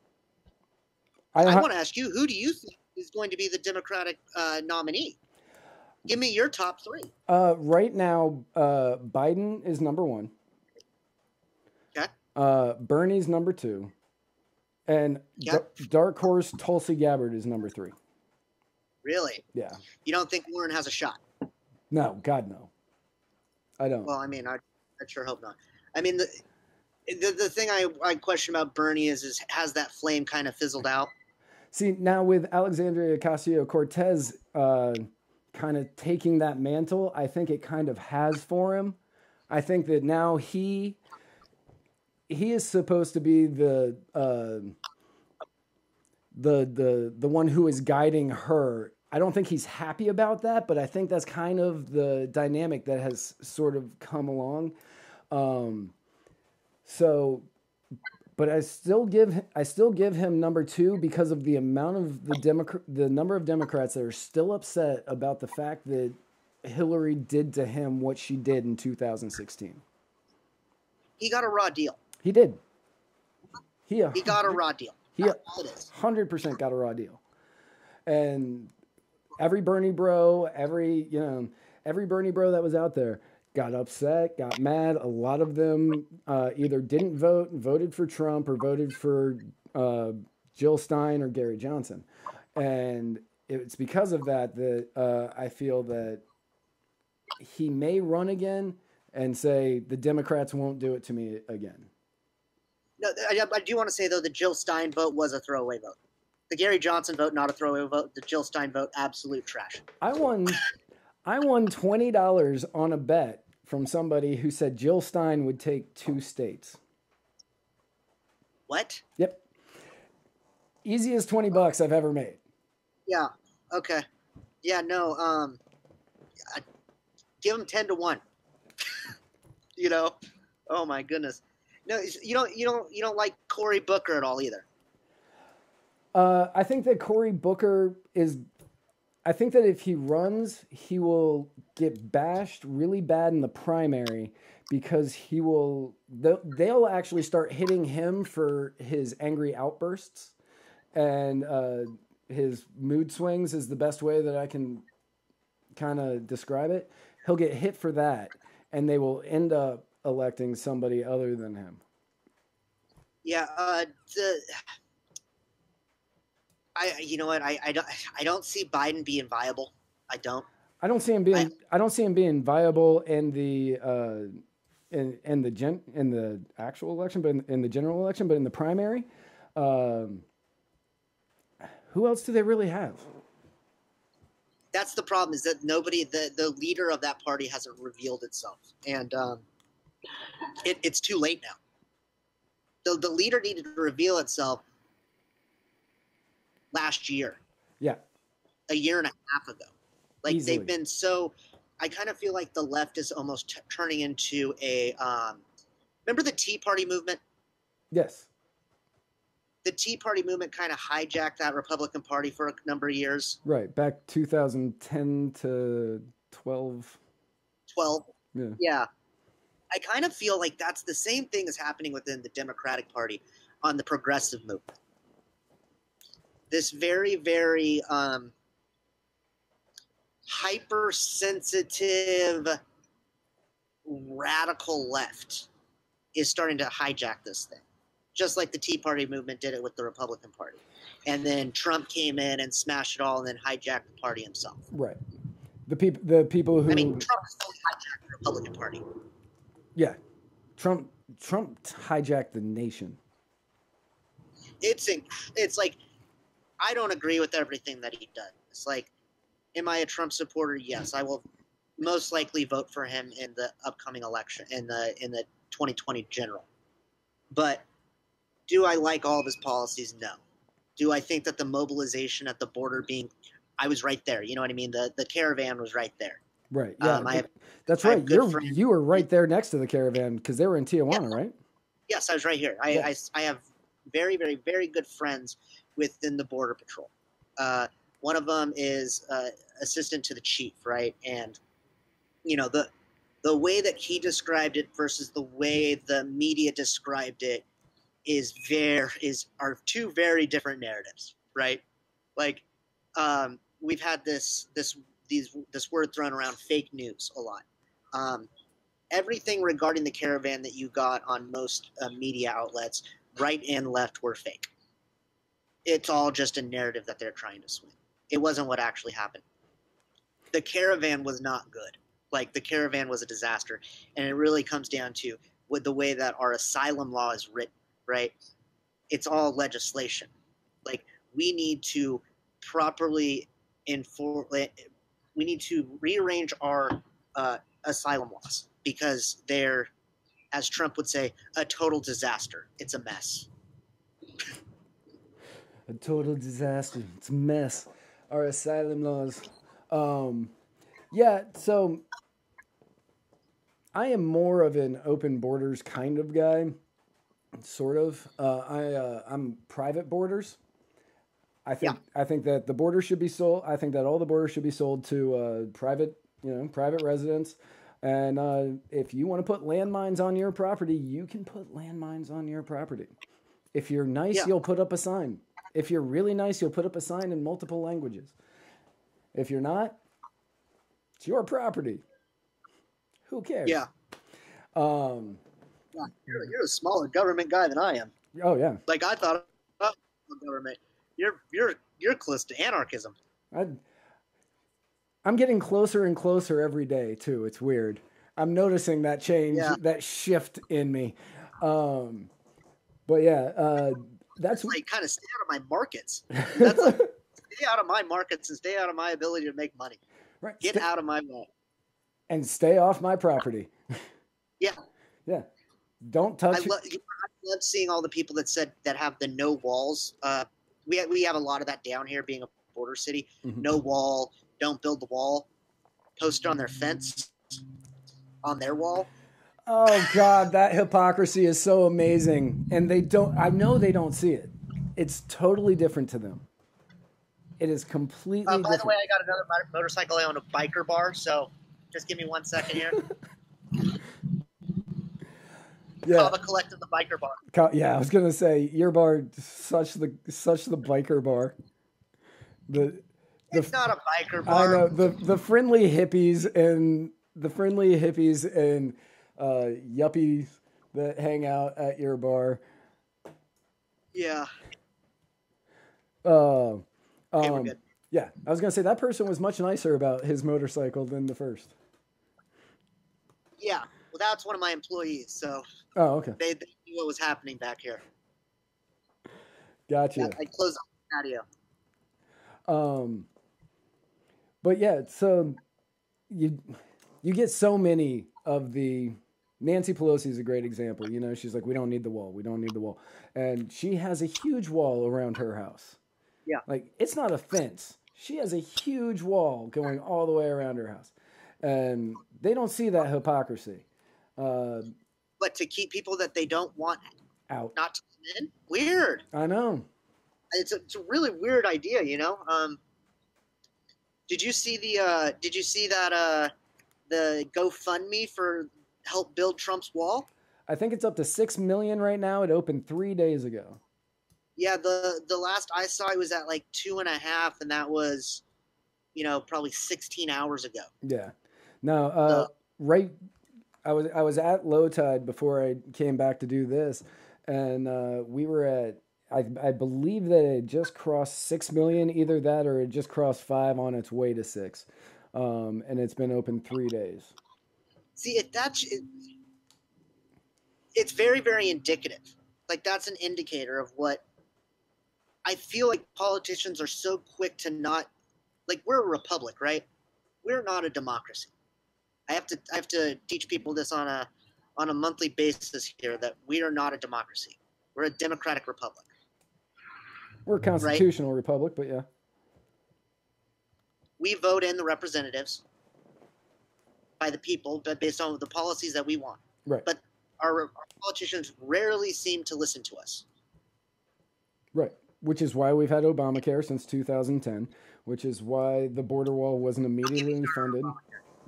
I want to ask you, who do you think is going to be the Democratic nominee? Give me your top three. Right now, Biden is number one. Okay. Bernie's number two. And dark horse Tulsi Gabbard is number three. Really? Yeah. You don't think Warren has a shot? No, God, no. I don't. Well, I mean, I sure hope not. I mean, the thing I question about Bernie is has that flame kind of fizzled out? See, now with Alexandria Ocasio-Cortez kind of taking that mantle, I think it kind of has for him. I think that now he is supposed to be the one who is guiding her. I don't think he's happy about that, but I think that's kind of the dynamic that has sort of come along. But I still give him number two because of the amount of the number of Democrats that are still upset about the fact that Hillary did to him what she did in 2016. He got a raw deal. He did. He got a raw deal. He 100% got a raw deal. And every Bernie bro that was out there got upset, got mad. A lot of them either didn't vote, voted for Trump, or voted for Jill Stein or Gary Johnson. And it's because of that I feel that he may run again and say the Democrats won't do it to me again. No, I do want to say, though, the Jill Stein vote was a throwaway vote. The Gary Johnson vote, not a throwaway vote. The Jill Stein vote, absolute trash. I won $20 on a bet from somebody who said Jill Stein would take 2 states. What? Yep. Easiest $20 I've ever made. Yeah. Okay. Yeah. No. Give him 10-1. You know. Oh my goodness. No, you don't like Cory Booker at all either. I think that Cory Booker is. I think that if he runs, he will get bashed really bad in the primary because he will. They'll actually start hitting him for his angry outbursts and his mood swings is the best way that I can kind of describe it. He'll get hit for that, and they will end up electing somebody other than him. Yeah. You know what? I don't see Biden being viable. I don't. I don't see him being viable in the in the actual election, but in the general election, but in the primary, who else do they really have? That's the problem, is that the leader of that party hasn't revealed itself, and it's too late now. The leader needed to reveal itself last year. Yeah. A year and a half ago. Like Easily. They've been so, I kind of feel like the left is almost turning into a, remember the Tea Party movement? Yes. The Tea Party movement kind of hijacked that Republican Party for a number of years. Right. Back 2010 to 12. 12. Yeah. Yeah. I kind of feel like that's the same thing is happening within the Democratic Party on the progressive movement. This very, very hypersensitive, radical left is starting to hijack this thing, just like the Tea Party movement did it with the Republican Party. And then Trump came in and smashed it all and then hijacked the party himself. Right. The people who... I mean, Trump fully hijacked the Republican Party. Yeah. Trump hijacked the nation. It's like, I don't agree with everything that he does. It's like, am I a Trump supporter? Yes, I will most likely vote for him in the upcoming election, in the 2020 general. But do I like all of his policies? No. Do I think that the mobilization at the border I was right there. You know what I mean? The caravan was right there. Right. Yeah. That's I right. have good You were right there next to the caravan because they were in Tijuana, Yeah. right? Yes, I was right here. I have very, very, very good friends within the Border Patrol. One of them is assistant to the chief, right? And you know the way that he described it versus the way the media described it are two very different narratives, right? Like we've had this word thrown around, fake news, a lot. Everything regarding the caravan that you got on most media outlets, right and left, were fake. It's all just a narrative that they're trying to swing. It wasn't what actually happened. The caravan was not good. Like, the caravan was a disaster. And it really comes down to with the way that our asylum law is written, right? It's all legislation. Like, we need to properly we need to rearrange our asylum laws because they're, as Trump would say, a total disaster. It's a mess. A total disaster. It's a mess. Our asylum laws. Yeah, so I am more of an open borders kind of guy, sort of. I'm private borders. I think that the border should be sold. I think that all the borders should be sold to private residents. And if you want to put landmines on your property, you can put landmines on your property. If you're nice, you'll put up a sign. If you're really nice, you'll put up a sign in multiple languages. If you're not, it's your property. Who cares? Yeah. You're a smaller government guy than I am. Oh yeah. Like, I thought of government. You're close to anarchism. I'm getting closer and closer every day too. It's weird. I'm noticing that change, that shift in me. But yeah, That's like kind of stay out of my markets. That's like stay out of my markets and stay out of my ability to make money. right. Get out of my way. And stay off my property. Yeah. Yeah. Don't touch. I love seeing all the people that have the no walls. We have a lot of that down here, being a border city. Mm-hmm. No wall. Don't build the wall. Post it on their fence, on their wall. Oh God, that hypocrisy is so amazing, and they don't. I know they don't see it. It's totally different to them. It is completely By different. the way, I got another motorcycle. I own a biker bar, so just give me 1 second here. Yeah, Kava collected the biker bar. yeah. I was gonna say your bar, such the biker bar. It's not a biker bar. I know the friendly hippies and yuppies that hang out at your bar. Yeah. Okay, we're good. Yeah, I was gonna say that person was much nicer about his motorcycle than the first. Yeah. Well, that's one of my employees, so Okay. They knew what was happening back here. Gotcha. Yeah, I closed off the patio. But yeah, so you get so many of the Nancy Pelosi is a great example. You know, she's like, we don't need the wall. We don't need the wall. And she has a huge wall around her house. Yeah. Like, it's not a fence. She has a huge wall going all the way around her house. And they don't see that hypocrisy. But to keep people that they don't want Out. not to come in, weird. I know. It's a really weird idea, you know. Did you see that the GoFundMe for help build Trump's wall? I think it's up to 6 million right now. It opened 3 days ago. Yeah, the last I saw it was at like 2.5, and that was, probably 16 hours ago. Yeah. No, right. I was at low tide before I came back to do this, and we were at, I believe that it just crossed 6 million, either that or it just crossed 5 on its way to 6, and it's been open 3 days. See, it's very, very indicative. Like, that's an indicator of what I feel like politicians are so quick to not, like, we're a republic, right? We're not a democracy. I have to teach people this on a monthly basis here, that we are not a democracy. We're a democratic republic. We're a constitutional republic, but yeah. We vote in the representatives by the people, but based on the policies that we want. Right. But our politicians rarely seem to listen to us. Right. Which is why we've had Obamacare since 2010, which is why the border wall wasn't immediately funded.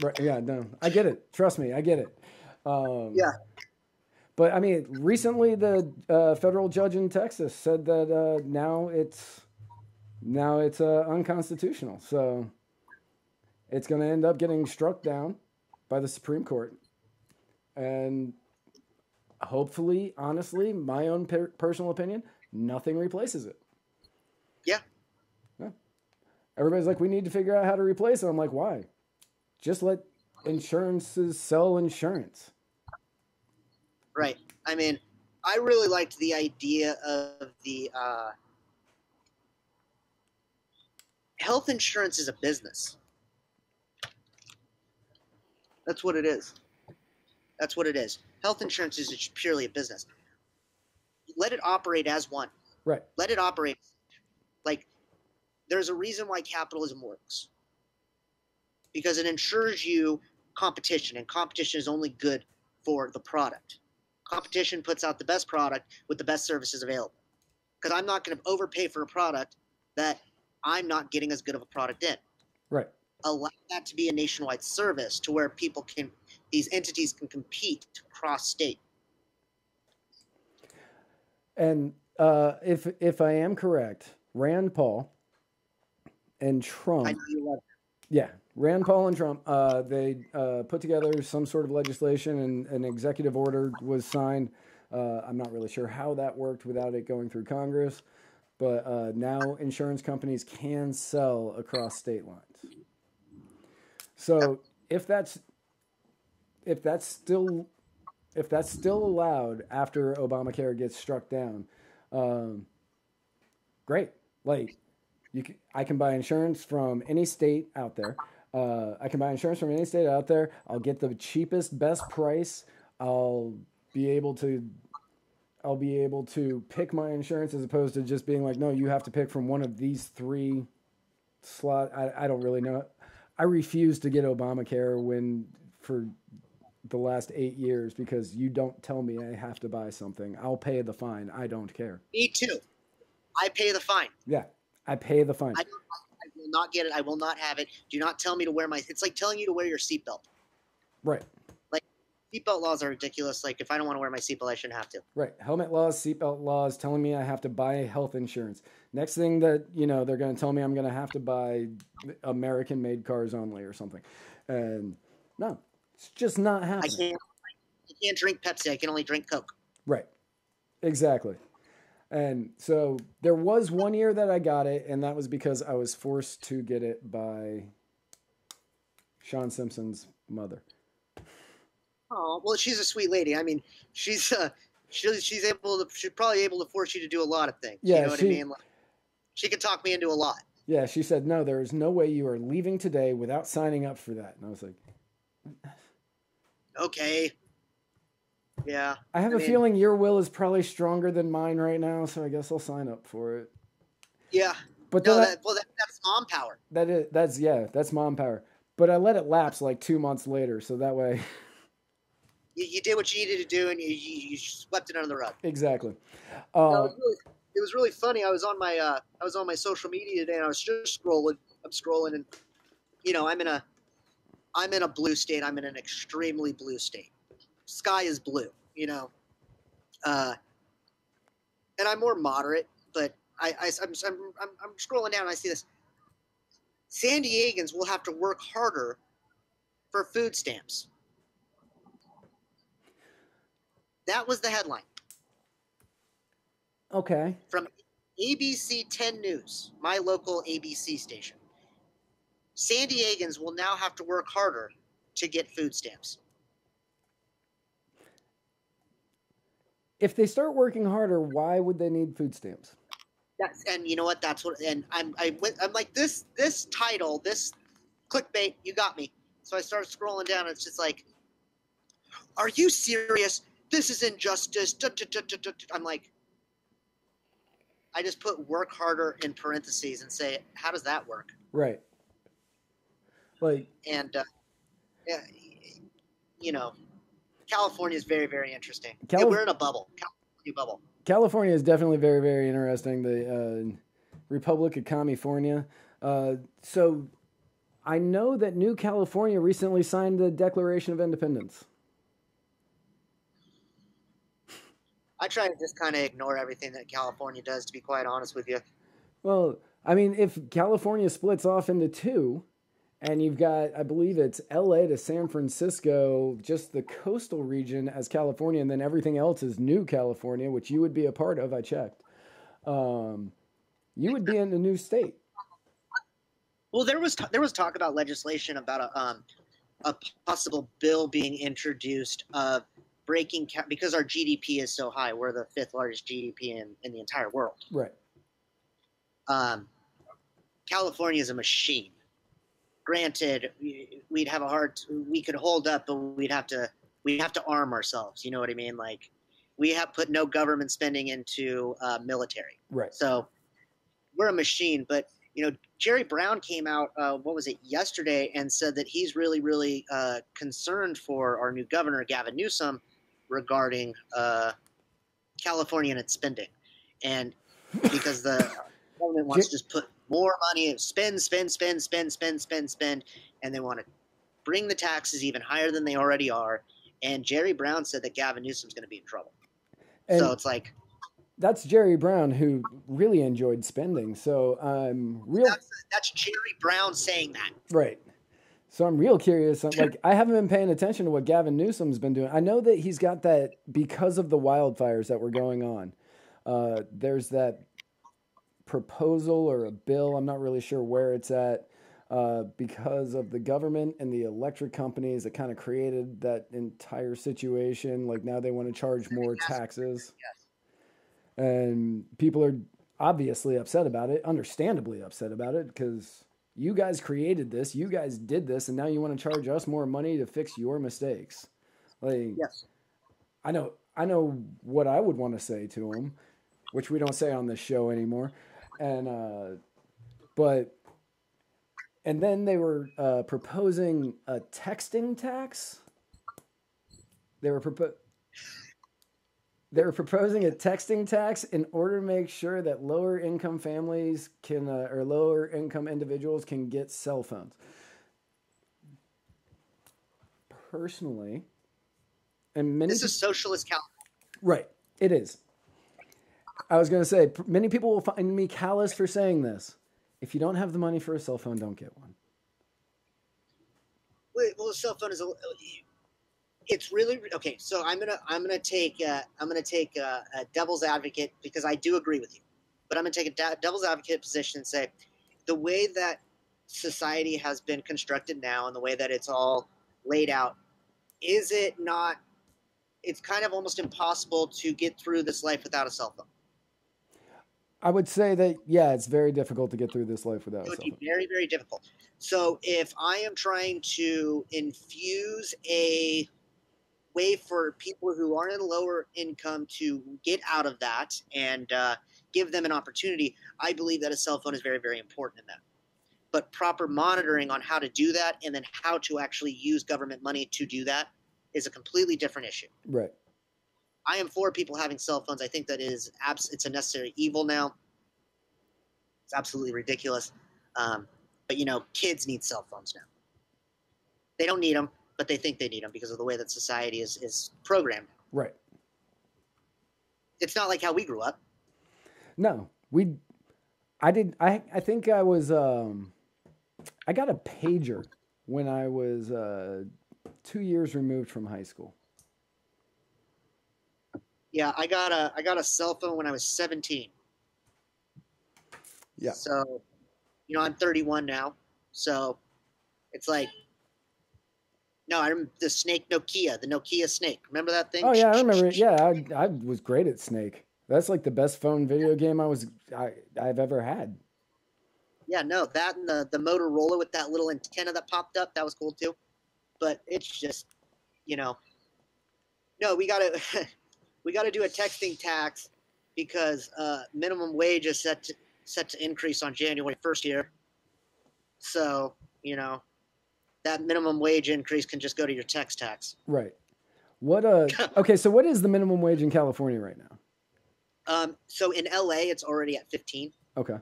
Right. Yeah, no, I get it. Trust me, I get it. Yeah. But I mean, recently the federal judge in Texas said that now it's unconstitutional. So it's going to end up getting struck down by the Supreme Court. And hopefully, honestly, my own personal opinion, nothing replaces it. Yeah. Everybody's like, we need to figure out how to replace it. I'm like, why? Just let insurances sell insurance. Right. I mean, I really liked the idea of the health insurance is a business. That's what it is. That's what it is. Health insurance is just purely a business. Let it operate as one. Right. Let it operate. Like, there's a reason why capitalism works. Because it ensures you competition, and competition is only good for the product. Competition puts out the best product with the best services available. Because I'm not going to overpay for a product that I'm not getting as good of a product in. Right. Allow that to be a nationwide service to where these entities can compete cross state. And if I am correct, Rand Paul and Trump. I know you love it. Yeah, Rand Paul and Trump, they put together some sort of legislation, and an executive order was signed. I'm not really sure how that worked without it going through Congress, but now insurance companies can sell across state lines. So if that's still allowed after Obamacare gets struck down, great. Like, I can buy insurance from any state out there. I can buy insurance from any state out there. I'll get the cheapest, best price. I'll be able to I'll be able to pick my insurance as opposed to just being like, no, you have to pick from one of these three slot. I don't really know. I refuse to get Obamacare for the last 8 years because you don't tell me I have to buy something. I'll pay the fine. I don't care. Me too. I pay the fine. Yeah, I pay the fine. I will not get it. I will not have it. Do not tell me to wear it's like telling you to wear your seatbelt. Right. Like, seatbelt laws are ridiculous. Like, if I don't want to wear my seatbelt, I shouldn't have to. Right. Helmet laws, seatbelt laws, telling me I have to buy health insurance. Next thing that, they're going to tell me I'm going to have to buy American-made cars only or something. And no, it's just not happening. I can't drink Pepsi. I can only drink Coke. Right. Exactly. And so there was 1 year that I got it, and that was because I was forced to get it by Sean Simpson's mother. Oh, well, she's a sweet lady. I mean, she's she's probably able to force you to do a lot of things. Yeah, you know what I mean? Like, she could talk me into a lot. Yeah, she said, no, there is no way you are leaving today without signing up for that. And I was like, okay. Yeah. I have a feeling your will is probably stronger than mine right now, so I guess I'll sign up for it. Yeah. But no, that's mom power. That's mom power. But I let it lapse like 2 months later, so that way you did what you needed to do, and you swept it under the rug. Exactly. It was really funny. I was on my social media today, and I was just scrolling. I'm scrolling, and I'm in a blue state. I'm in an extremely blue state. Sky is blue, and I'm more moderate, but I'm scrolling down and I see this. San Diegans will have to work harder for food stamps. That was the headline. Okay. From ABC 10 News, my local ABC station. San Diegans will now have to work harder to get food stamps. If they start working harder, why would they need food stamps? And you know what? I'm like, this title, this clickbait, you got me. So I started scrolling down, and it's just like, are you serious? This is injustice. I'm like, I just put work harder in parentheses and say, how does that work? Right. Like, and California is very, very interesting. We're in a bubble. California is definitely very, very interesting. The Republic of California. So I know that New California recently signed the Declaration of Independence. I try to just kind of ignore everything that California does, to be quite honest with you. Well, I mean, if California splits off into two, and you've got, I believe it's LA to San Francisco, just the coastal region as California, and then everything else is New California, which you would be a part of, I checked. You would be in a new state. Well, there was talk about legislation about a possible bill being introduced of breaking because our GDP is so high. We're the fifth largest GDP in the entire world. Right. California is a machine. Granted, we could hold up, but we'd have to arm ourselves. You know what I mean? Like, we have put no government spending into military. Right. So we're a machine. But Jerry Brown came out, yesterday, and said that he's really, really concerned for our new governor, Gavin Newsom, regarding California and its spending, and because the government wants to just put more money and spend, and they want to bring the taxes even higher than they already are. And Jerry Brown said that Gavin Newsom's going to be in trouble. And so it's like, that's Jerry Brown, who really enjoyed spending. So I'm real. That's Jerry Brown saying that. Right. So I'm real curious. Like, I haven't been paying attention to what Gavin Newsom's been doing. I know that he's got that because of the wildfires that were going on. There's that proposal or a bill, I'm not really sure where it's at, because of the government and the electric companies that kind of created that entire situation. Like, now they want to charge more taxes. Yes. And people are obviously upset about it, understandably upset about it, because you guys created this, you guys did this, and now you want to charge us more money to fix your mistakes. Like, Yes. I know what I would want to say to them, which we don't say on this show anymore. And and then they were proposing a texting tax. They were proposing a texting tax in order to make sure that lower income families can or lower income individuals can get cell phones. Personally, and many This is socialist California. right, it is. I was going to say, many people will find me callous for saying this. If you don't have the money for a cell phone, don't get one. Well, a cell phone is it's really okay. So I'm gonna take a devil's advocate, because I do agree with you, but I'm gonna take a devil's advocate position and say the way that society has been constructed now and the way that it's all laid out, is it not? It's kind of almost impossible to get through this life without a cell phone. I would say that, yeah, it's very difficult to get through this life without a It would cell be phone. very, very difficult. So if I am trying to infuse a way for people who are in lower income to get out of that and give them an opportunity, I believe that a cell phone is very, very important in that. But proper monitoring on how to do that and then how to actually use government money to do that is a completely different issue. Right. I am for people having cell phones. I think that it's a necessary evil now. It's absolutely ridiculous. But, kids need cell phones now. They don't need them, but they think they need them because of the way that society is programmed. Right. It's not like how we grew up. No, I think I was, I got a pager when I was 2 years removed from high school. Yeah, I got a cell phone when I was 17. Yeah. So, I'm 31 now. So, it's like, no, I remember the Nokia Snake. Remember that thing? Oh yeah, I remember it. Yeah, I was great at Snake. That's like the best phone video game I've ever had. Yeah, no, that and the Motorola with that little antenna that popped up, that was cool too. But it's just, no, we gotta do a texting tax because minimum wage is set to increase on January 1st here. So, that minimum wage increase can just go to your text tax. Right. Okay, so what is the minimum wage in California right now? So in LA, it's already at 15. Okay.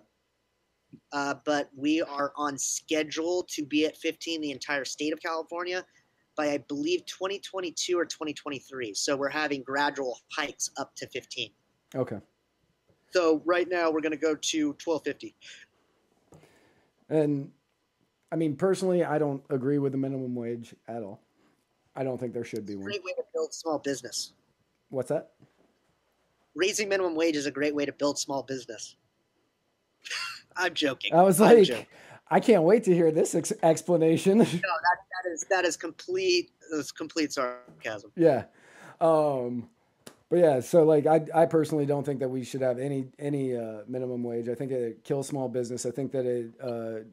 But we are on schedule to be at 15 the entire state of California by, I believe, 2022 or 2023. So we're having gradual hikes up to 15. Okay. So right now we're going to go to $12.50. And I mean, personally, I don't agree with the minimum wage at all. I don't think there should be one. Great way to build small business. What's that? Raising minimum wage is a great way to build small business. I'm joking. I was like, I can't wait to hear this explanation. No, that is complete sarcasm. Yeah. But yeah, so like I personally don't think that we should have any minimum wage. I think it kills small business. I think that it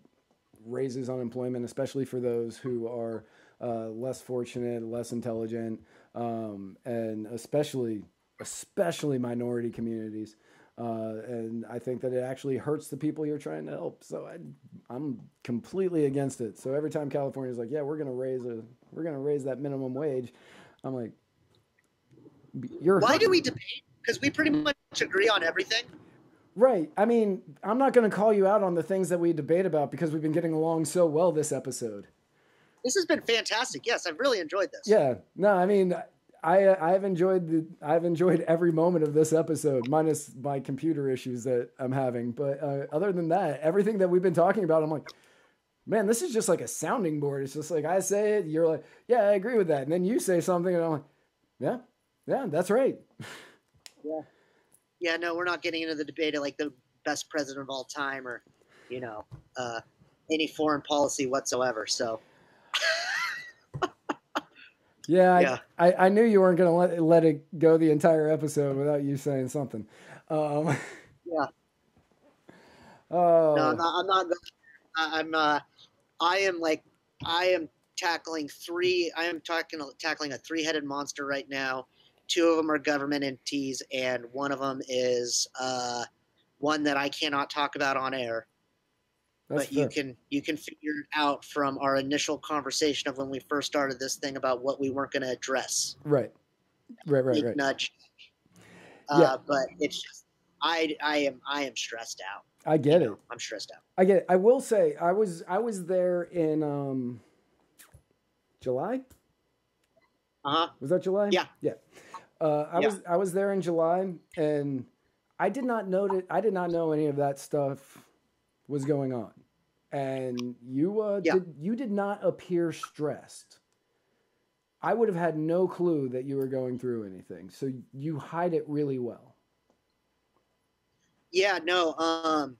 raises unemployment, especially for those who are less fortunate, less intelligent, and especially minority communities. And I think that it actually hurts the people you're trying to help. So I'm completely against it. So every time California's like, yeah, we're gonna raise that minimum wage, I'm like, why do we debate? Because we pretty much agree on everything. Right. I mean, I'm not going to call you out on the things that we debate about because we've been getting along so well this episode. This has been fantastic. Yes, I've really enjoyed this. Yeah. No, I mean, I've enjoyed every moment of this episode, minus my computer issues that I'm having. But other than that, everything that we've been talking about, I'm like, man, this is just like a sounding board. It's just like I say it, you're like, yeah, I agree with that, and then you say something, and I'm like, yeah, that's right. Yeah. Yeah, no, we're not getting into the debate of like the best president of all time or, any foreign policy whatsoever. So, yeah. I knew you weren't going to let it go the entire episode without you saying something. Yeah. Oh, No, I'm not going. I am like, I am tackling three. I am tackling a three-headed monster right now. Two of them are government entities, and one of them is one that I cannot talk about on air. that's But fair. you can figure it out from our initial conversation of when we first started this thing about what we weren't going to address. Right. Wink, Right. nudge. Yeah, But it's just I am stressed out. I get it. I'm stressed out. I get it. I will say I was there in July. Uh-huh. Was that July? Yeah. Yeah. I was there in July, and I did not know any of that stuff was going on, and you did not appear stressed. I would have had no clue that you were going through anything, so you hide it really well. Yeah, no.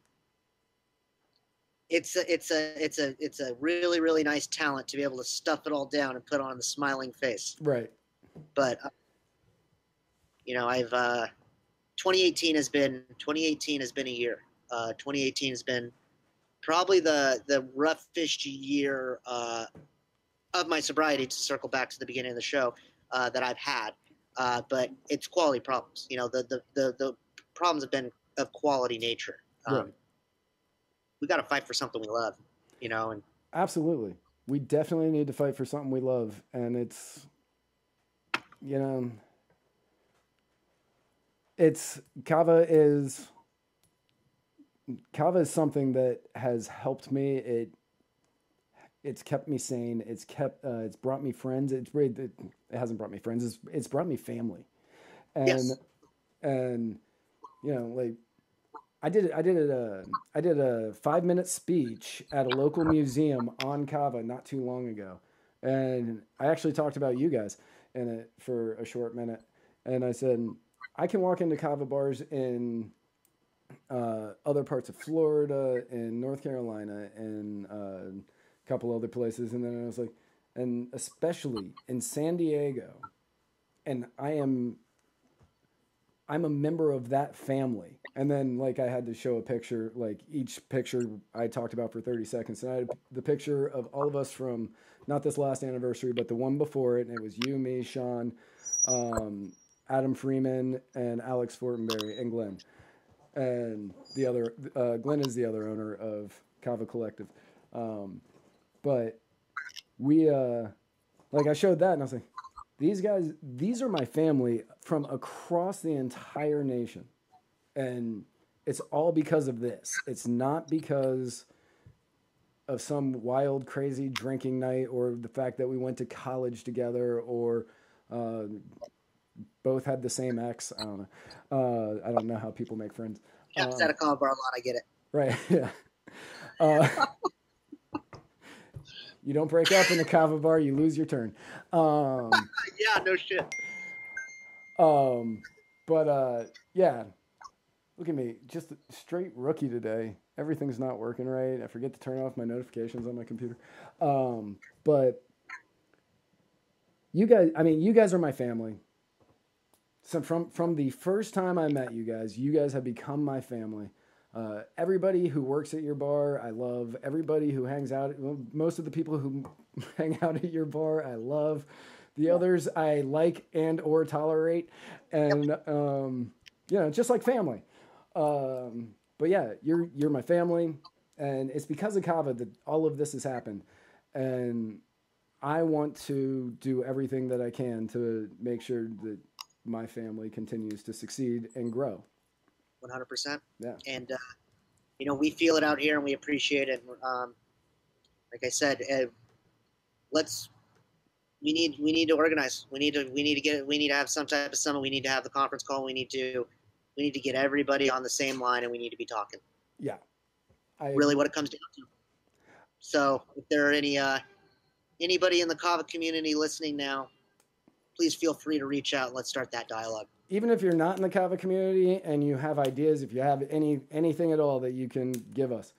It's a really really nice talent to be able to stuff it all down and put on the smiling face. Right. But I've 2018 has been a year. 2018 has been probably the roughest year of my sobriety, to circle back to the beginning of the show, that I've had. But it's quality problems. The problems have been of quality nature. Right. We got to fight for something we love, and Absolutely. We definitely need to fight for something we love, and it's it's kava is something that has helped me. It's kept me sane. It's brought me friends. It hasn't brought me friends. It's brought me family. And yes. and like I did a 5-minute speech at a local museum on kava not too long ago, and I actually talked about you guys in it for a short minute, and I said I can walk into kava bars in other parts of Florida, in North Carolina, and a couple other places, and then I was like, and especially in San Diego, and I'm a member of that family. And then like I had to show a picture, like each picture I talked about for 30 seconds. And I had the picture of all of us from not this last anniversary, but the one before it. And it was you, me, Sean, Adam Freeman, and Alex Fortenberry, and Glenn. And the other, Glenn is the other owner of Kava Collective. But we, like I showed that and I was like, these guys, these are my family from across the entire nation. And it's all because of this. It's not because of some wild, crazy drinking night or the fact that we went to college together or both had the same ex. I don't know. I don't know how people make friends. It's at a kava bar a lot. I get it. Right. Yeah. You don't break up in a kava bar, you lose your turn. Yeah, no shit. Yeah. Look at me, just a straight rookie today. Everything's not working right. I forget to turn off my notifications on my computer. But you guys are my family. So from the first time I met you guys have become my family. Everybody who works at your bar, I love. Everybody who hangs out, most of the people who hang out at your bar, I love. The others I like and or tolerate, and just like family. But yeah, you're my family, and it's because of kava that all of this has happened, and I want to do everything that I can to make sure that my family continues to succeed and grow. 100%. Yeah. And we feel it out here, and we appreciate it. Like I said, we need to organize. We need to have some type of summit. We need to have the conference call. We need to get everybody on the same line, and we need to be talking. Yeah. Really what it comes down to. So if there are anybody in the kava community listening now, please feel free to reach out and let's start that dialogue. Even if you're not in the kava community and you have ideas, if you have anything at all that you can give us,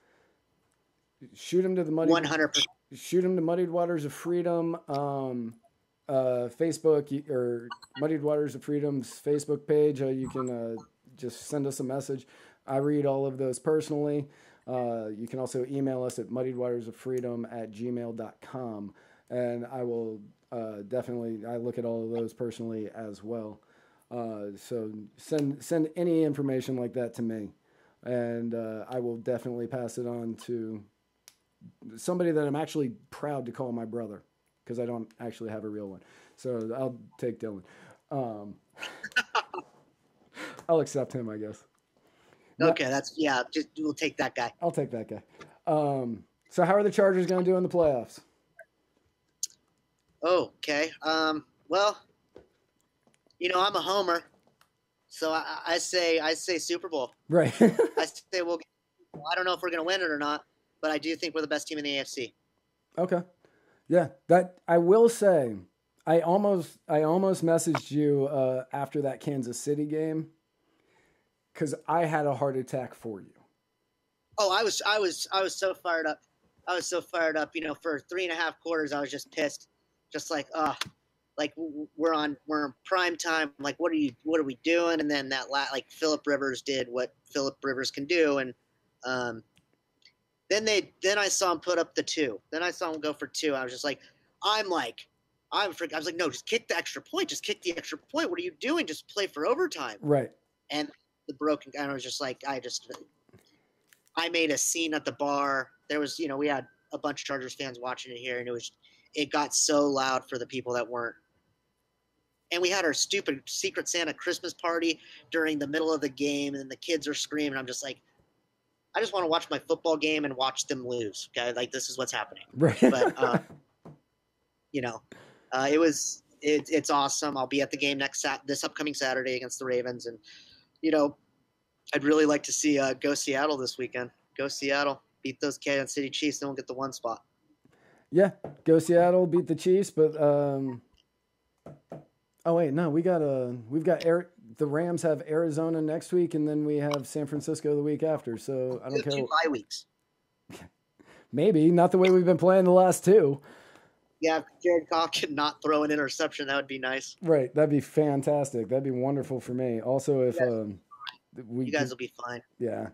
shoot them to the 100%. Shoot them to Muddied Waters of Freedom, Facebook, or Muddied Waters of Freedom's Facebook page. You can just send us a message. I read all of those personally. You can also email us at muddiedwatersofreedom@gmail.com, and I will definitely, I look at all of those personally as well. So send any information like that to me, and I will definitely pass it on to somebody that I'm actually proud to call my brother, because I don't actually have a real one. So I'll take Dillon. I'll accept him, I guess. Okay, we'll take that guy. I'll take that guy. So how are the Chargers going to do in the playoffs? Okay. Well, I'm a homer, so I say Super Bowl. Right. I say I don't know if we're going to win it or not, but I do think we're the best team in the AFC. Okay. Yeah, that I will say, I almost messaged you after that Kansas City game, because I had a heart attack for you. Oh, I was so fired up. I was so fired up. For 3.5 quarters, I was just pissed, just like, like we're in prime time. Like, what are we doing? And then like Phillip Rivers did what Phillip Rivers can do, and then I saw him put up the 2. Then I saw him go for 2. I was just like, I was like, no, just kick the extra point. Just kick the extra point. What are you doing? Just play for overtime. Right. And the broken. I was just like, I made a scene at the bar. There was, we had a bunch of Chargers fans watching it here, and it got so loud for the people that weren't. And we had our stupid Secret Santa Christmas party during the middle of the game, and the kids are screaming. I'm just like, I just want to watch my football game and watch them lose. Okay, like this is what's happening. Right. But it's awesome. I'll be at the game this upcoming Saturday against the Ravens, and I'd really like to see go Seattle this weekend. Go Seattle, beat those Kansas City Chiefs, then we'll get the 1 spot. Yeah, go Seattle, beat the Chiefs, but oh wait, no, we've got the Rams have Arizona next week, and then we have San Francisco the week after. So I don't care. 2 bye weeks. Maybe not the way we've been playing the last 2. Yeah, if Jared Goff could not throw an interception, that would be nice. Right, that'd be fantastic. That'd be wonderful for me. Also, if you guys will be fine. Yeah.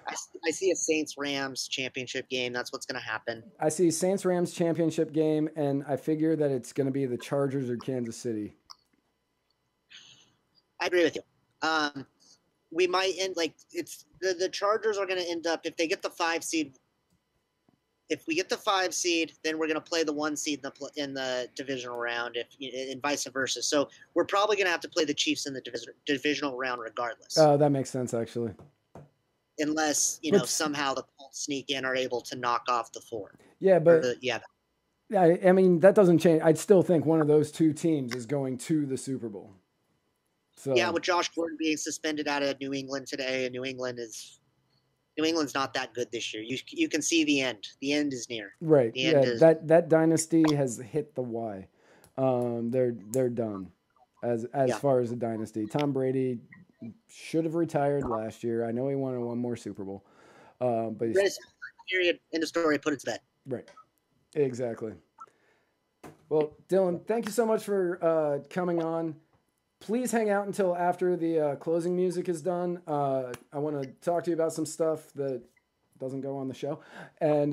I see a Saints-Rams championship game. That's what's going to happen. I see Saints-Rams championship game, and I figure that it's going to be the Chargers or Kansas City. I agree with you. We might end it's the Chargers are going to end up, if they get the 5 seed. If we get the 5 seed, then we're going to play the 1 seed in the divisional round, and vice versa. So we're probably going to have to play the Chiefs in the divisional round regardless. Oh, that makes sense, actually. Unless somehow the Colts sneak in, are able to knock off the 4. Yeah, but I mean that doesn't change. I'd still think one of those 2 teams is going to the Super Bowl. So yeah, with Josh Gordon being suspended out of New England today, and New England's not that good this year. You can see the end. The end is near. Right. That dynasty has hit the Y. They're done as far as the dynasty. Tom Brady should have retired last year. I know he wanted 1 more Super Bowl, but period. End of story. Put it to bed. Right. Exactly. Well, Dillon, thank you so much for coming on. Please hang out until after the closing music is done. I want to talk to you about some stuff that doesn't go on the show. And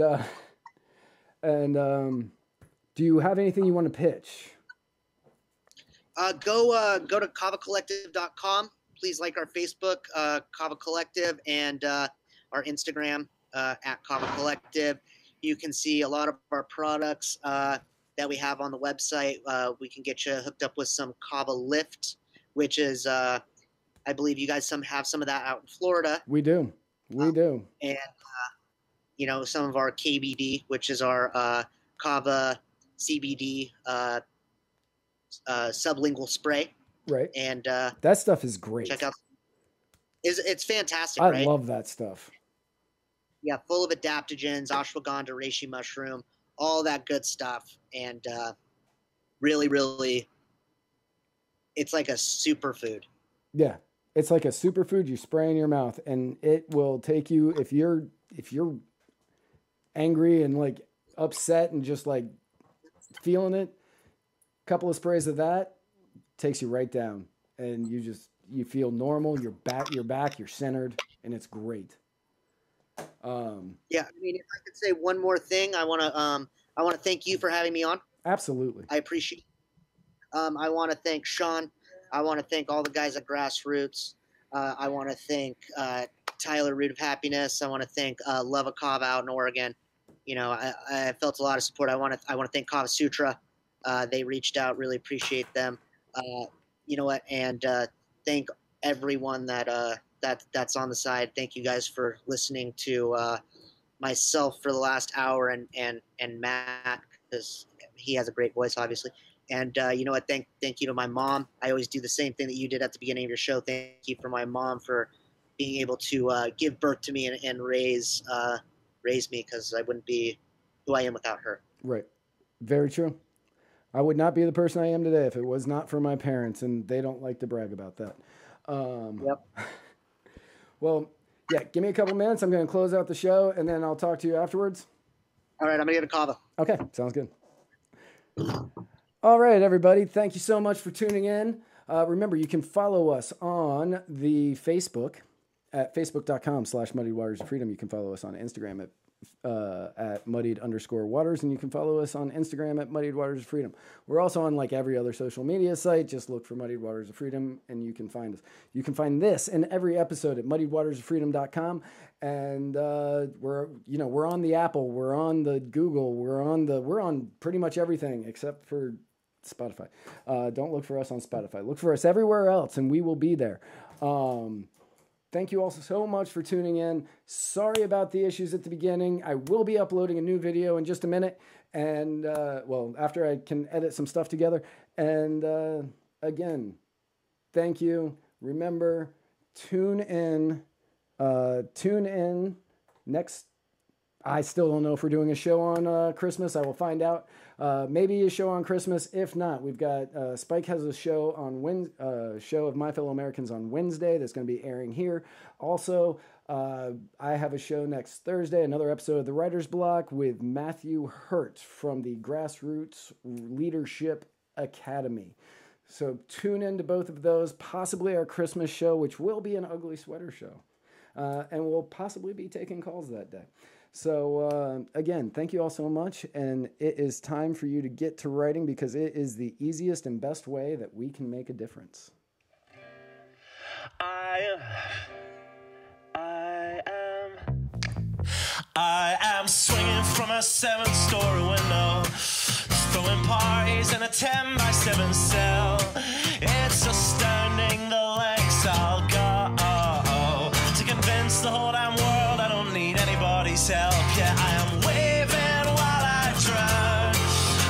do you have anything you want to pitch? Go to kavacollective.com. Please like our Facebook, Kava Collective, and our Instagram at Kava Collective. You can see a lot of our products that we have on the website. We can get you hooked up with some Kava Lift, which is, I believe you guys have some of that out in Florida. We do. And, some of our KBD, which is our Kava CBD sublingual spray. Right. And that stuff is great. Check out. It's fantastic, I right? love that stuff. Yeah, full of adaptogens, ashwagandha, reishi mushroom, all that good stuff. And really, really, it's like a superfood. Yeah, it's like a superfood you spray in your mouth, and it will take you, if you're angry and like upset and just like feeling it, a couple of sprays of that takes you right down, and you feel normal. You're back, you're centered, and it's great. Yeah, I mean, if I could say one more thing, I want to thank you for having me on. Absolutely. I appreciate. I want to thank Sean. I want to thank all the guys at Grassroots. I want to thank Tyler Root of Happiness. I want to thank Love of Kava out in Oregon. You know, I felt a lot of support. I want to thank Kava Sutra. They reached out. Really appreciate them. You know what? And thank everyone that's on the side. Thank you guys for listening to myself for the last hour, and Matt, because he has a great voice, obviously. And you know what? Thank you to my mom. I always do the same thing that you did at the beginning of your show. Thank you for my mom for being able to give birth to me and raise me, because I wouldn't be who I am without her. Right. Very true. I would not be the person I am today if it was not for my parents, and they don't like to brag about that. Yep. Well, yeah, give me a couple minutes. I'm going to close out the show, and then I'll talk to you afterwards. All right, I'm going to get a kava. Okay, sounds good. All right, everybody. Thank you so much for tuning in. Remember, you can follow us on the Facebook at facebook.com/Muddied Waters of Freedom. You can follow us on Instagram at muddied_waters, and you can follow us on Instagram at Muddied Waters of Freedom. We're also on like every other social media site. Just look for Muddied Waters of Freedom, and you can find us. You can find this and every episode at muddiedwatersoffreedom.com. And we're on the Apple, we're on the Google, we're on pretty much everything except for Spotify. Don't look for us on Spotify. Look for us everywhere else, and we will be there. Thank you all so much for tuning in. Sorry about the issues at the beginning. I will be uploading a new video in just a minute, and after I can edit some stuff together. And again, thank you. Remember, tune in next. I still don't know if we're doing a show on Christmas. I will find out. Maybe a show on Christmas. If not, we've got Spike has a show on show of My Fellow Americans on Wednesday that's going to be airing here. Also, I have a show next Thursday, another episode of the Writer's Block with Matthew Hurt from the Grassroots Leadership Academy. So tune in to both of those, possibly our Christmas show, which will be an ugly sweater show. And we'll possibly be taking calls that day. So, again, thank you all so much, and it is time for you to get to writing, because it is the easiest and best way that we can make a difference. I am swinging from a 7-story window, throwing parties in a 10-by-7 cell. It's astounding the lengths I'll go to convince the whole damn world I don't need anybody's help. Yeah, I am waving while I drown.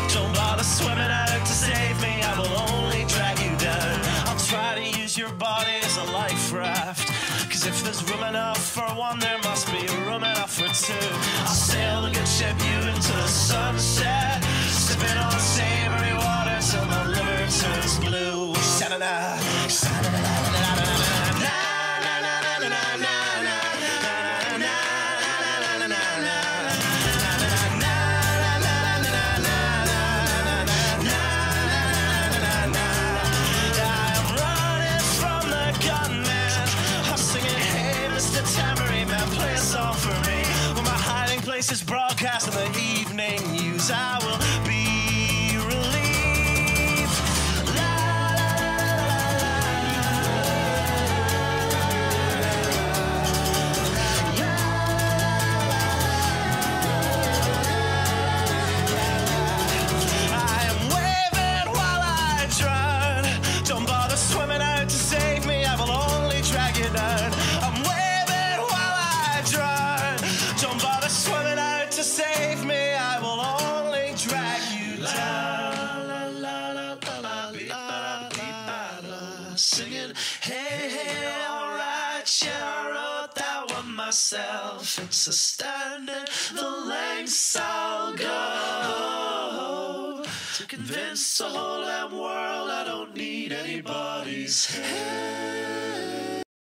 Don't bother swimming out to save me, I will only drag you down. I'll try to use your body as a life raft, cause if there's room enough for one, there must be room enough for two. I'll sail the good ship you into the sunset, sipping on savory water till my liver turns blue. Sha-na-na, sha-na-na-na-na-na-na-na. Is broadcast in the evening news. I will be relieved. La, la, I am waving while I drown. Don't bother swimming out to save me, I will only drag you down. I'm waving while I drown. Don't bother swimming out to save me, I will only drag you down. La, la, la, la, la, la, la, singing, hey, hey, alright, yeah, I wrote that one myself. It's astounding the lengths I'll go to convince the whole damn world I don't need anybody's help.